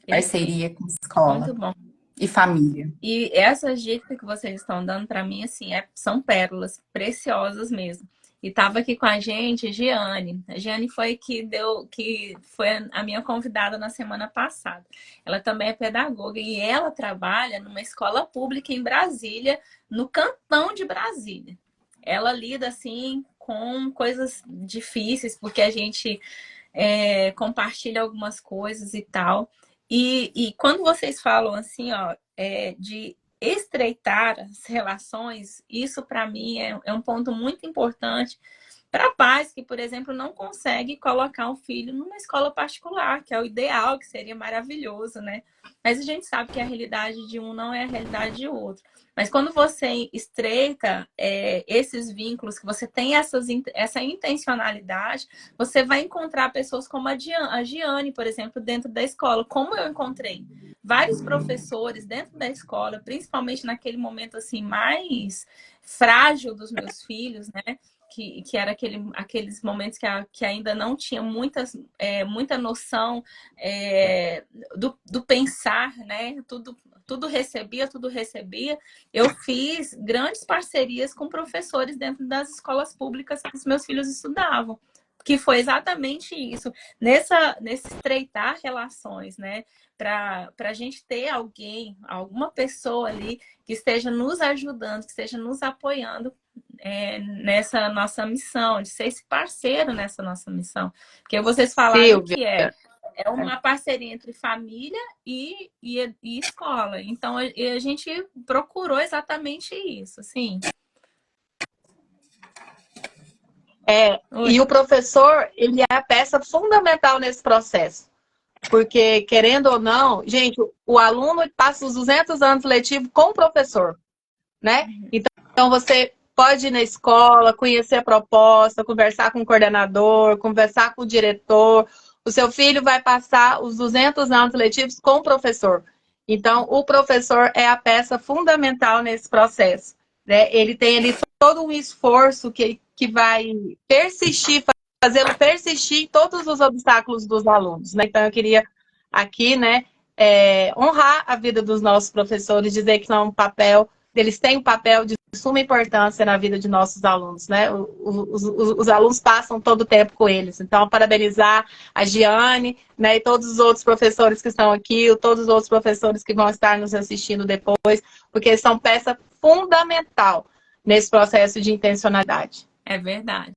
Parceria com escola. Muito bom. E família. E essas dicas que vocês estão dando para mim, assim, são pérolas preciosas mesmo. E estava aqui com a gente, Giane. A Giane foi que foi a minha convidada na semana passada. Ela também é pedagoga e ela trabalha numa escola pública em Brasília, no cantão de Brasília. Ela lida assim com coisas difíceis, porque a gente compartilha algumas coisas e tal. E quando vocês falam assim, ó, de estreitar as relações, isso para mim é um ponto muito importante, para pais que, por exemplo, não conseguem colocar um filho numa escola particular, que é o ideal, que seria maravilhoso, né? Mas a gente sabe que a realidade de um não é a realidade de outro. Mas quando você estreita esses vínculos, que você tem essa intencionalidade, você vai encontrar pessoas como a Giane, por exemplo, dentro da escola, como eu encontrei vários professores dentro da escola, principalmente naquele momento assim mais frágil dos meus filhos, né? Que era aqueles momentos que ainda não tinha muita noção do pensar, né? Tudo recebia. Eu fiz grandes parcerias com professores dentro das escolas públicas que os meus filhos estudavam. Que foi exatamente isso, nesse estreitar relações, né? Para a gente ter alguma pessoa ali que esteja nos ajudando, que esteja nos apoiando nessa nossa missão, de ser esse parceiro nessa nossa missão. Porque vocês falaram Silvia. que é uma parceria entre família e escola. Então, a gente procurou exatamente isso, assim. E o professor, ele é a peça fundamental nesse processo. Porque, querendo ou não, gente, o aluno passa os 200 anos letivos com o professor, né? Então, você pode ir na escola, conhecer a proposta, conversar com o coordenador, conversar com o diretor. O seu filho vai passar os 200 anos letivos com o professor. Então, o professor é a peça fundamental nesse processo, né? Ele tem ali todo um esforço que vai persistir, fazê-lo persistir em todos os obstáculos dos alunos, né? Então, eu queria aqui, né, honrar a vida dos nossos professores, dizer que eles têm um papel de suma importância na vida de nossos alunos, né? Os alunos passam todo o tempo com eles. Então, parabenizar a Giane, né, e todos os outros professores que estão aqui, todos os outros professores que vão estar nos assistindo depois, porque eles são peça fundamental nesse processo de intencionalidade. É verdade.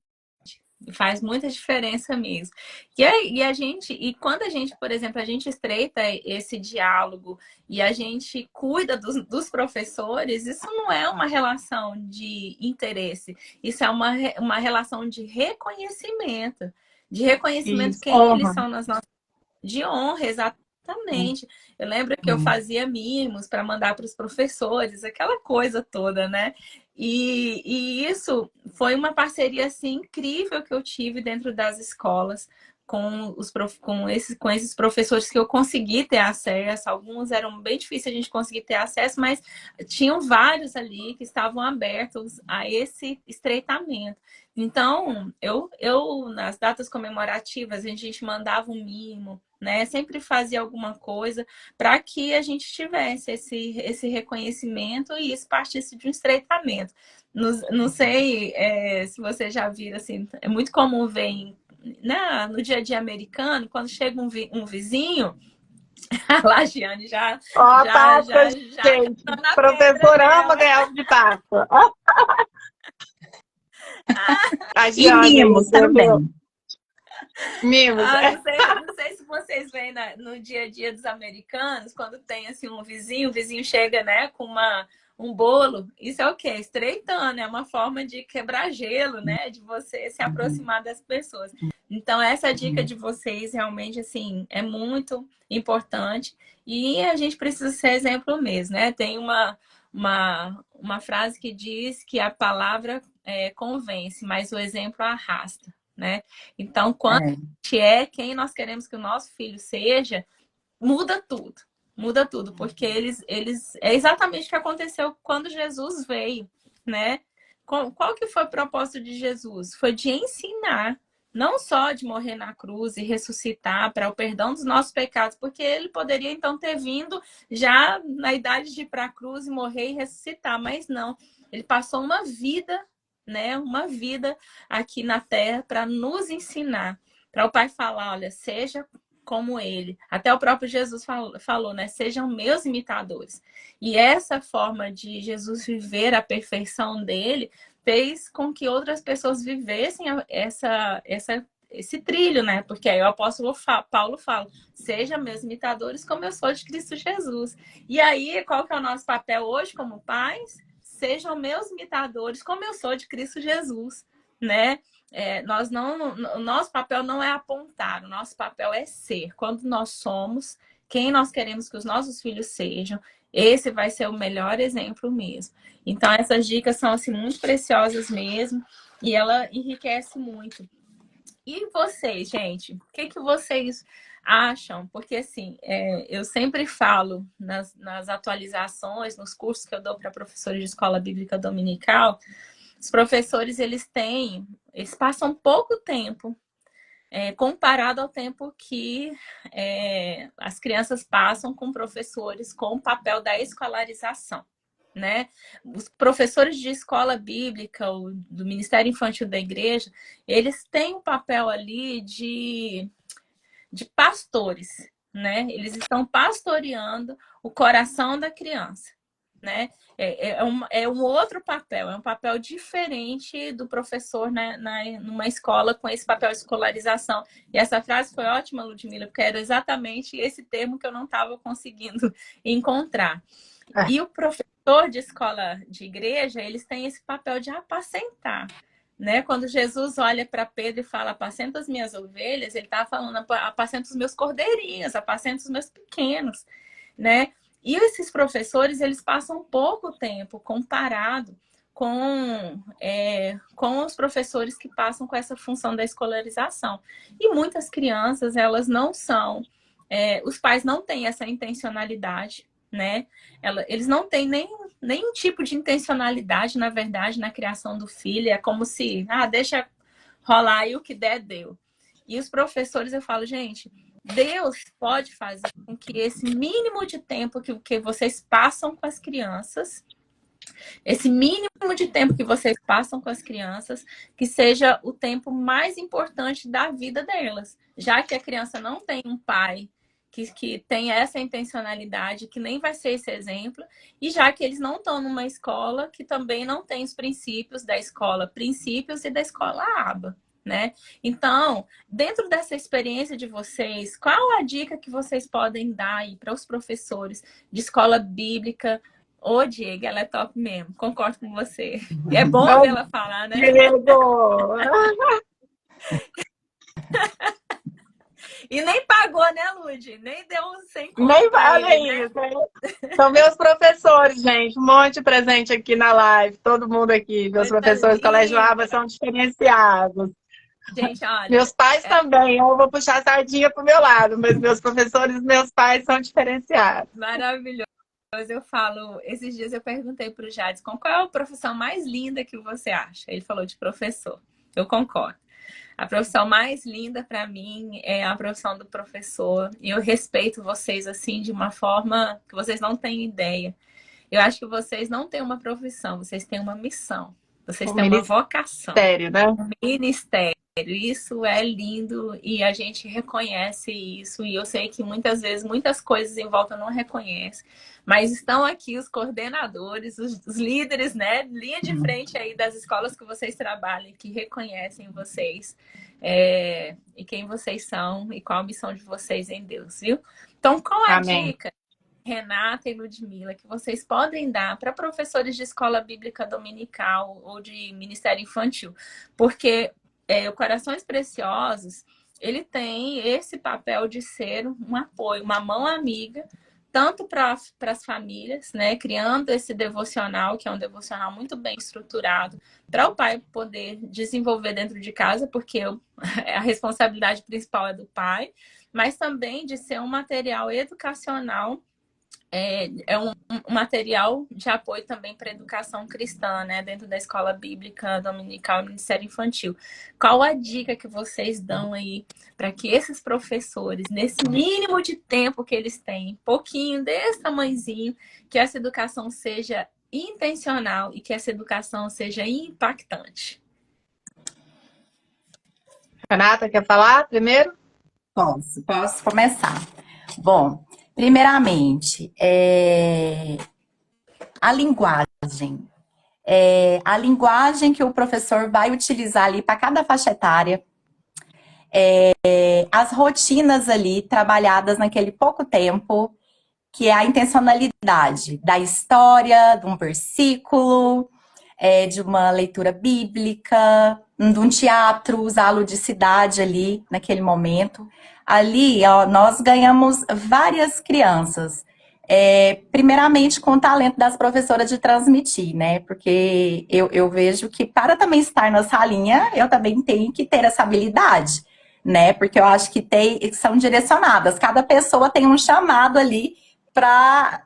Faz muita diferença mesmo. E quando a gente, por exemplo, a gente estreita esse diálogo e a gente cuida dos professores, isso não é uma relação de interesse, isso é uma relação de reconhecimento. De reconhecimento Isso. quem Honra. eles são de honra, exatamente. Eu lembro que eu fazia mimos para mandar para os professores, aquela coisa toda, né? E isso foi uma parceria assim, incrível que eu tive dentro das escolas com esses professores que eu consegui ter acesso. Alguns eram bem difíceis a gente conseguir ter acesso, mas tinham vários ali que estavam abertos a esse estreitamento. Então, eu nas datas comemorativas, a gente mandava um mimo, né? Sempre fazia alguma coisa para que a gente tivesse esse reconhecimento e isso partisse de um estreitamento. Não sei se você já viu, assim, é muito comum ver no dia a dia americano, quando chega um vizinho, a Lagiane já Páscoa, gente. na Professora ama ganhar ovo de Páscoa. A Giane, E mimos também. Mimos. Não sei se vocês veem no dia a dia dos americanos, quando tem assim o vizinho chega, né, com um bolo, isso é o quê? Estreitando, é uma forma de quebrar gelo, né, de você se aproximar das pessoas. Então, essa dica de vocês realmente, assim, é muito importante e a gente precisa ser exemplo mesmo, né? Tem uma frase que diz que a palavra convence, mas o exemplo arrasta, né? Então, quando a gente é quem nós queremos que o nosso filho seja, muda tudo. Muda tudo, porque eles é exatamente o que aconteceu quando Jesus veio, né? Qual que foi o propósito de Jesus? Foi de ensinar, não só de morrer na cruz e ressuscitar para o perdão dos nossos pecados, porque ele poderia então ter vindo já na idade de ir para a cruz e morrer e ressuscitar, mas não. Ele passou uma vida, né? Uma vida aqui na terra para nos ensinar, para o Pai falar, olha, seja como ele. Até o próprio Jesus falou, né? Sejam meus imitadores. E essa forma de Jesus viver a perfeição dele fez com que outras pessoas vivessem esse trilho, né? Porque aí o apóstolo Paulo fala, sejam meus imitadores como eu sou de Cristo Jesus. E aí, qual que é o nosso papel hoje como pais? Sejam meus imitadores como eu sou de Cristo Jesus, né? o nosso papel não é apontar, o nosso papel é ser. Quando nós somos quem nós queremos que os nossos filhos sejam, esse vai ser o melhor exemplo mesmo. Então, essas dicas são assim, muito preciosas mesmo, e ela enriquece muito. E vocês, gente? O que vocês acham? Porque, assim, eu sempre falo nas atualizações, nos cursos que eu dou para professores de escola bíblica dominical, os professores, eles passam pouco tempo comparado ao tempo que as crianças passam com professores com o papel da escolarização, né? Os professores de escola bíblica, do Ministério Infantil da Igreja, eles têm um papel ali de pastores, né? Eles estão pastoreando o coração da criança, né? É um outro papel, é um papel diferente do professor numa escola com esse papel de escolarização. E essa frase foi ótima, Ludmila, porque era exatamente esse termo que eu não estava conseguindo encontrar. E o professor de escola de igreja, eles têm esse papel de apacentar, né? Quando Jesus olha para Pedro e fala, apacenta as minhas ovelhas, ele está falando, apacenta os meus cordeirinhos, apacenta os meus pequenos, né? E esses professores, eles passam pouco tempo comparado com os professores que passam com essa função da escolarização. E muitas crianças, elas não são... os pais não têm essa intencionalidade, né? Eles não têm nenhum tipo de intencionalidade, na verdade, na criação do filho. É como se, deixa rolar aí o que der, deu. E os professores, eu falo, gente... Deus pode fazer com que esse mínimo de tempo que vocês passam com as crianças, esse mínimo de tempo que vocês passam com as crianças, que seja o tempo mais importante da vida delas. Já que a criança não tem um pai que tem essa intencionalidade, que nem vai ser esse exemplo, e já que eles não estão numa escola que também não tem os princípios da escola princípios e da escola aba. Né? Então, dentro dessa experiência de vocês, qual a dica que vocês podem dar aí para os professores de escola bíblica? Ô, Diego, ela é top mesmo, concordo com você. E é bom ela falar, né? Diego! E nem pagou, né, Lud? Nem deu um 100 conto. Nem vale isso. Né? São meus professores, gente. Um monte de presente aqui na live. Todo mundo aqui. Meus professores do Colégio Aba são diferenciados. Gente, olha... Meus pais também. Eu vou puxar a sardinha pro meu lado, mas meus professores, meus pais são diferenciados. Maravilhoso. Eu falo... Esses dias eu perguntei pro Jadson, qual é a profissão mais linda que você acha? Ele falou de professor. Eu concordo. A profissão mais linda para mim é a profissão do professor. E eu respeito vocês, assim, de uma forma que vocês não têm ideia. Eu acho que vocês não têm uma profissão, vocês têm uma missão. Vocês têm uma vocação. Ministério, né? Um ministério. Isso é lindo e a gente reconhece isso. E eu sei que muitas vezes, muitas coisas em volta não reconhecem. Mas estão aqui os coordenadores, os líderes, né? Linha de frente aí das escolas que vocês trabalham, que reconhecem vocês. E quem vocês são e qual a missão de vocês em Deus, viu? Então, qual é a dica, Renata e Ludmila, que vocês podem dar para professores de escola bíblica dominical ou de ministério infantil? Porque o Corações Preciosos, ele tem esse papel de ser um apoio, uma mão amiga, tanto para as famílias, né, criando esse devocional, que é um devocional muito bem estruturado, para o pai poder desenvolver dentro de casa, porque a responsabilidade principal é do pai, mas também de ser um material educacional, um material de apoio também para a educação cristã, né, dentro da escola bíblica dominical e ministério infantil. Qual a dica que vocês dão aí para que esses professores, nesse mínimo de tempo que eles têm, pouquinho desse tamanhozinho, que essa educação seja intencional e que essa educação seja impactante? Renata, quer falar primeiro? Posso começar. Bom, primeiramente, a linguagem. A linguagem que o professor vai utilizar ali para cada faixa etária. As rotinas ali trabalhadas naquele pouco tempo, que é a intencionalidade da história, de um versículo, de uma leitura bíblica, de um teatro, usar a ludicidade ali, naquele momento. Ali, ó, nós ganhamos várias crianças. Primeiramente com o talento das professoras de transmitir, né? Porque eu vejo que para também estar na salinha, eu também tenho que ter essa habilidade, né? Porque eu acho que são direcionadas. Cada pessoa tem um chamado ali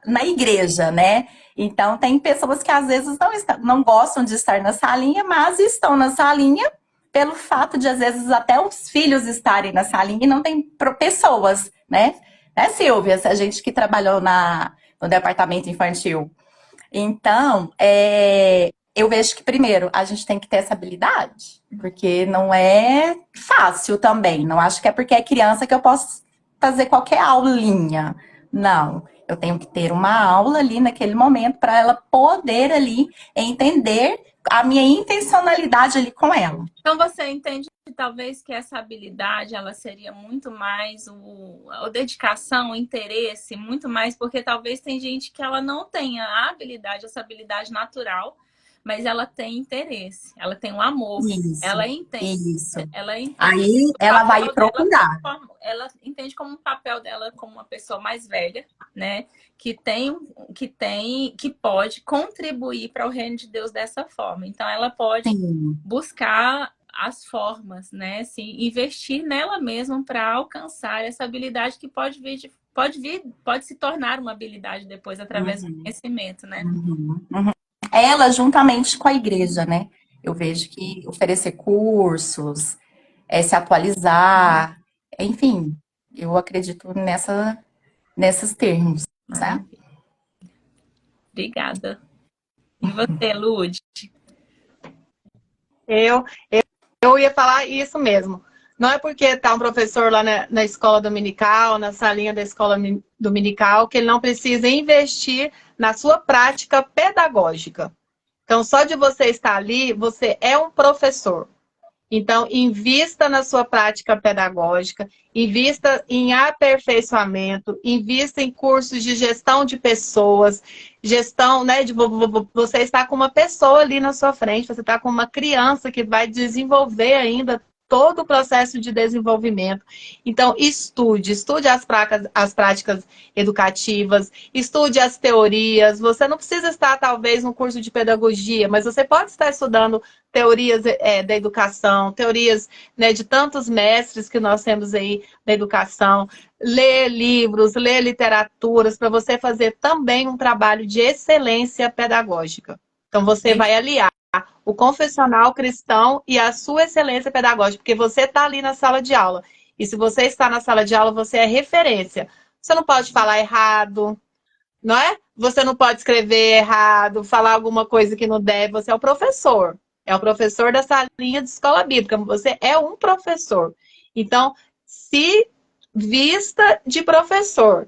na igreja, né? Então, tem pessoas que às vezes não gostam de estar na salinha, mas estão na salinha pelo fato de, às vezes, até os filhos estarem na salinha e não tem pessoas, né? Né, Silvia? A gente que trabalhou no departamento infantil. Então, eu vejo que, primeiro, a gente tem que ter essa habilidade, porque não é fácil também. Não acho que é porque é criança que eu posso fazer qualquer aulinha. Não. Eu tenho que ter uma aula ali naquele momento para ela poder ali entender a minha intencionalidade ali com ela. Então você entende talvez que essa habilidade ela seria muito mais a dedicação, o interesse, muito mais, porque talvez tem gente que ela não tenha a habilidade, essa habilidade natural, mas ela tem interesse, ela tem um amor, Isso, ela entende, isso. ela entende Aí o ela vai papel dela procurar. ela entende como um papel dela como uma pessoa mais velha, né? Que pode contribuir para o reino de Deus dessa forma. Então ela pode Sim. buscar as formas, né? Assim, investir nela mesma para alcançar essa habilidade que pode se tornar uma habilidade depois através do conhecimento, né? Ela juntamente com a igreja, né? Eu vejo que oferecer cursos, se atualizar, enfim, eu acredito nesses termos, né? Maravilha. Obrigada. E você, Lud? Eu, eu ia falar isso mesmo. Não é porque está um professor lá na escola dominical, na salinha da escola dominical, que ele não precisa investir na sua prática pedagógica. Então, só de você estar ali, você é um professor. Então, invista na sua prática pedagógica, invista em aperfeiçoamento, invista em cursos de gestão de pessoas, gestão, né? Você está com uma pessoa ali na sua frente, você está com uma criança que vai desenvolver ainda todo o processo de desenvolvimento. Então, estude as práticas educativas, estude as teorias. Você não precisa estar, talvez, no curso de pedagogia, mas você pode estar estudando teorias da educação, teorias, né, de tantos mestres que nós temos aí da educação. Ler livros, ler literaturas, para você fazer também um trabalho de excelência pedagógica. Então, você vai aliar o confessional cristão e a sua excelência pedagógica, porque você está ali na sala de aula. E se você está na sala de aula, você é referência. Você não pode falar errado, não é? Você não pode escrever errado, falar alguma coisa que não deve. Você é o professor. É o professor da salinha de escola bíblica. Você é um professor. Então, se vista de professor.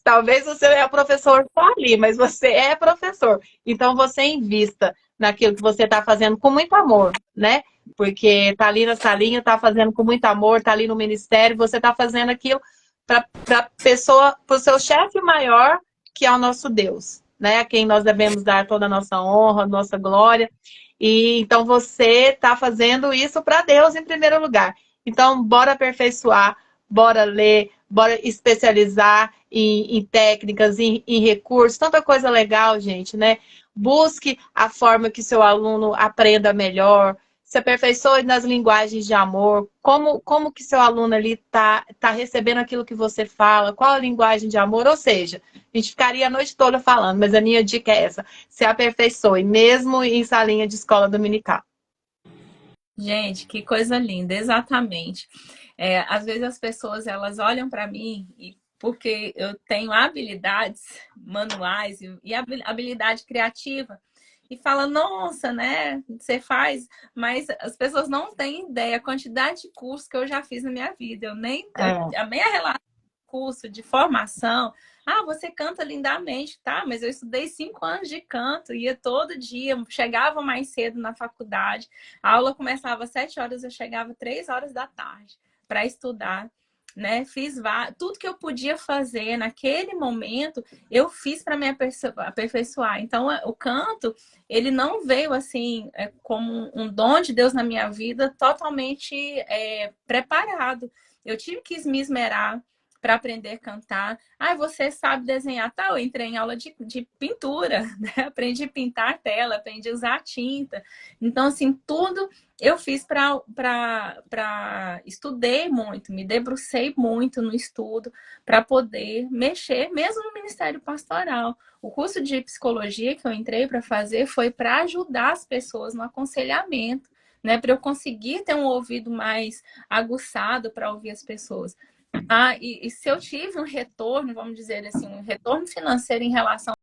Talvez você é o professor só ali, mas você é professor. Então, você invista naquilo que você está fazendo com muito amor, né? Porque tá ali na salinha, tá fazendo com muito amor, tá ali no ministério, você tá fazendo aquilo para pessoa, para o seu chefe maior, que é o nosso Deus, né? A quem nós devemos dar toda a nossa honra, nossa glória. E então você tá fazendo isso para Deus em primeiro lugar. Então, bora aperfeiçoar, bora ler, bora especializar em técnicas, em recursos, tanta coisa legal, gente, né? Busque a forma que seu aluno aprenda melhor, se aperfeiçoe nas linguagens de amor, como que seu aluno ali tá recebendo aquilo que você fala, qual a linguagem de amor, ou seja, a gente ficaria a noite toda falando, mas a minha dica é essa, se aperfeiçoe, mesmo em salinha de escola dominical. Gente, que coisa linda, exatamente. Às vezes as pessoas elas olham para mim e porque eu tenho habilidades manuais e habilidade criativa e falam, nossa, né? Você faz, mas as pessoas não têm ideia a quantidade de cursos que eu já fiz na minha vida. A minha relação com curso de formação. Ah, você canta lindamente, tá? Mas eu estudei 5 anos de canto, ia todo dia, chegava mais cedo na faculdade. A aula começava às 7 horas, eu chegava 3 horas da tarde para estudar, né? Tudo que eu podia fazer naquele momento, eu fiz para me aperfeiçoar. Então, o canto, ele não veio assim como um dom de Deus na minha vida, totalmente preparado. Eu tive que me esmerar para aprender a cantar. Ah, você sabe desenhar? Tá, eu entrei em aula de pintura, né? Aprendi a pintar tela, aprendi a usar tinta. Então, assim, tudo eu fiz estudei muito, me debrucei muito no estudo para poder mexer, mesmo no Ministério Pastoral. O curso de psicologia que eu entrei para fazer foi para ajudar as pessoas no aconselhamento, né? Para eu conseguir ter um ouvido mais aguçado para ouvir as pessoas. E se eu tive um retorno, vamos dizer assim, um retorno financeiro em relação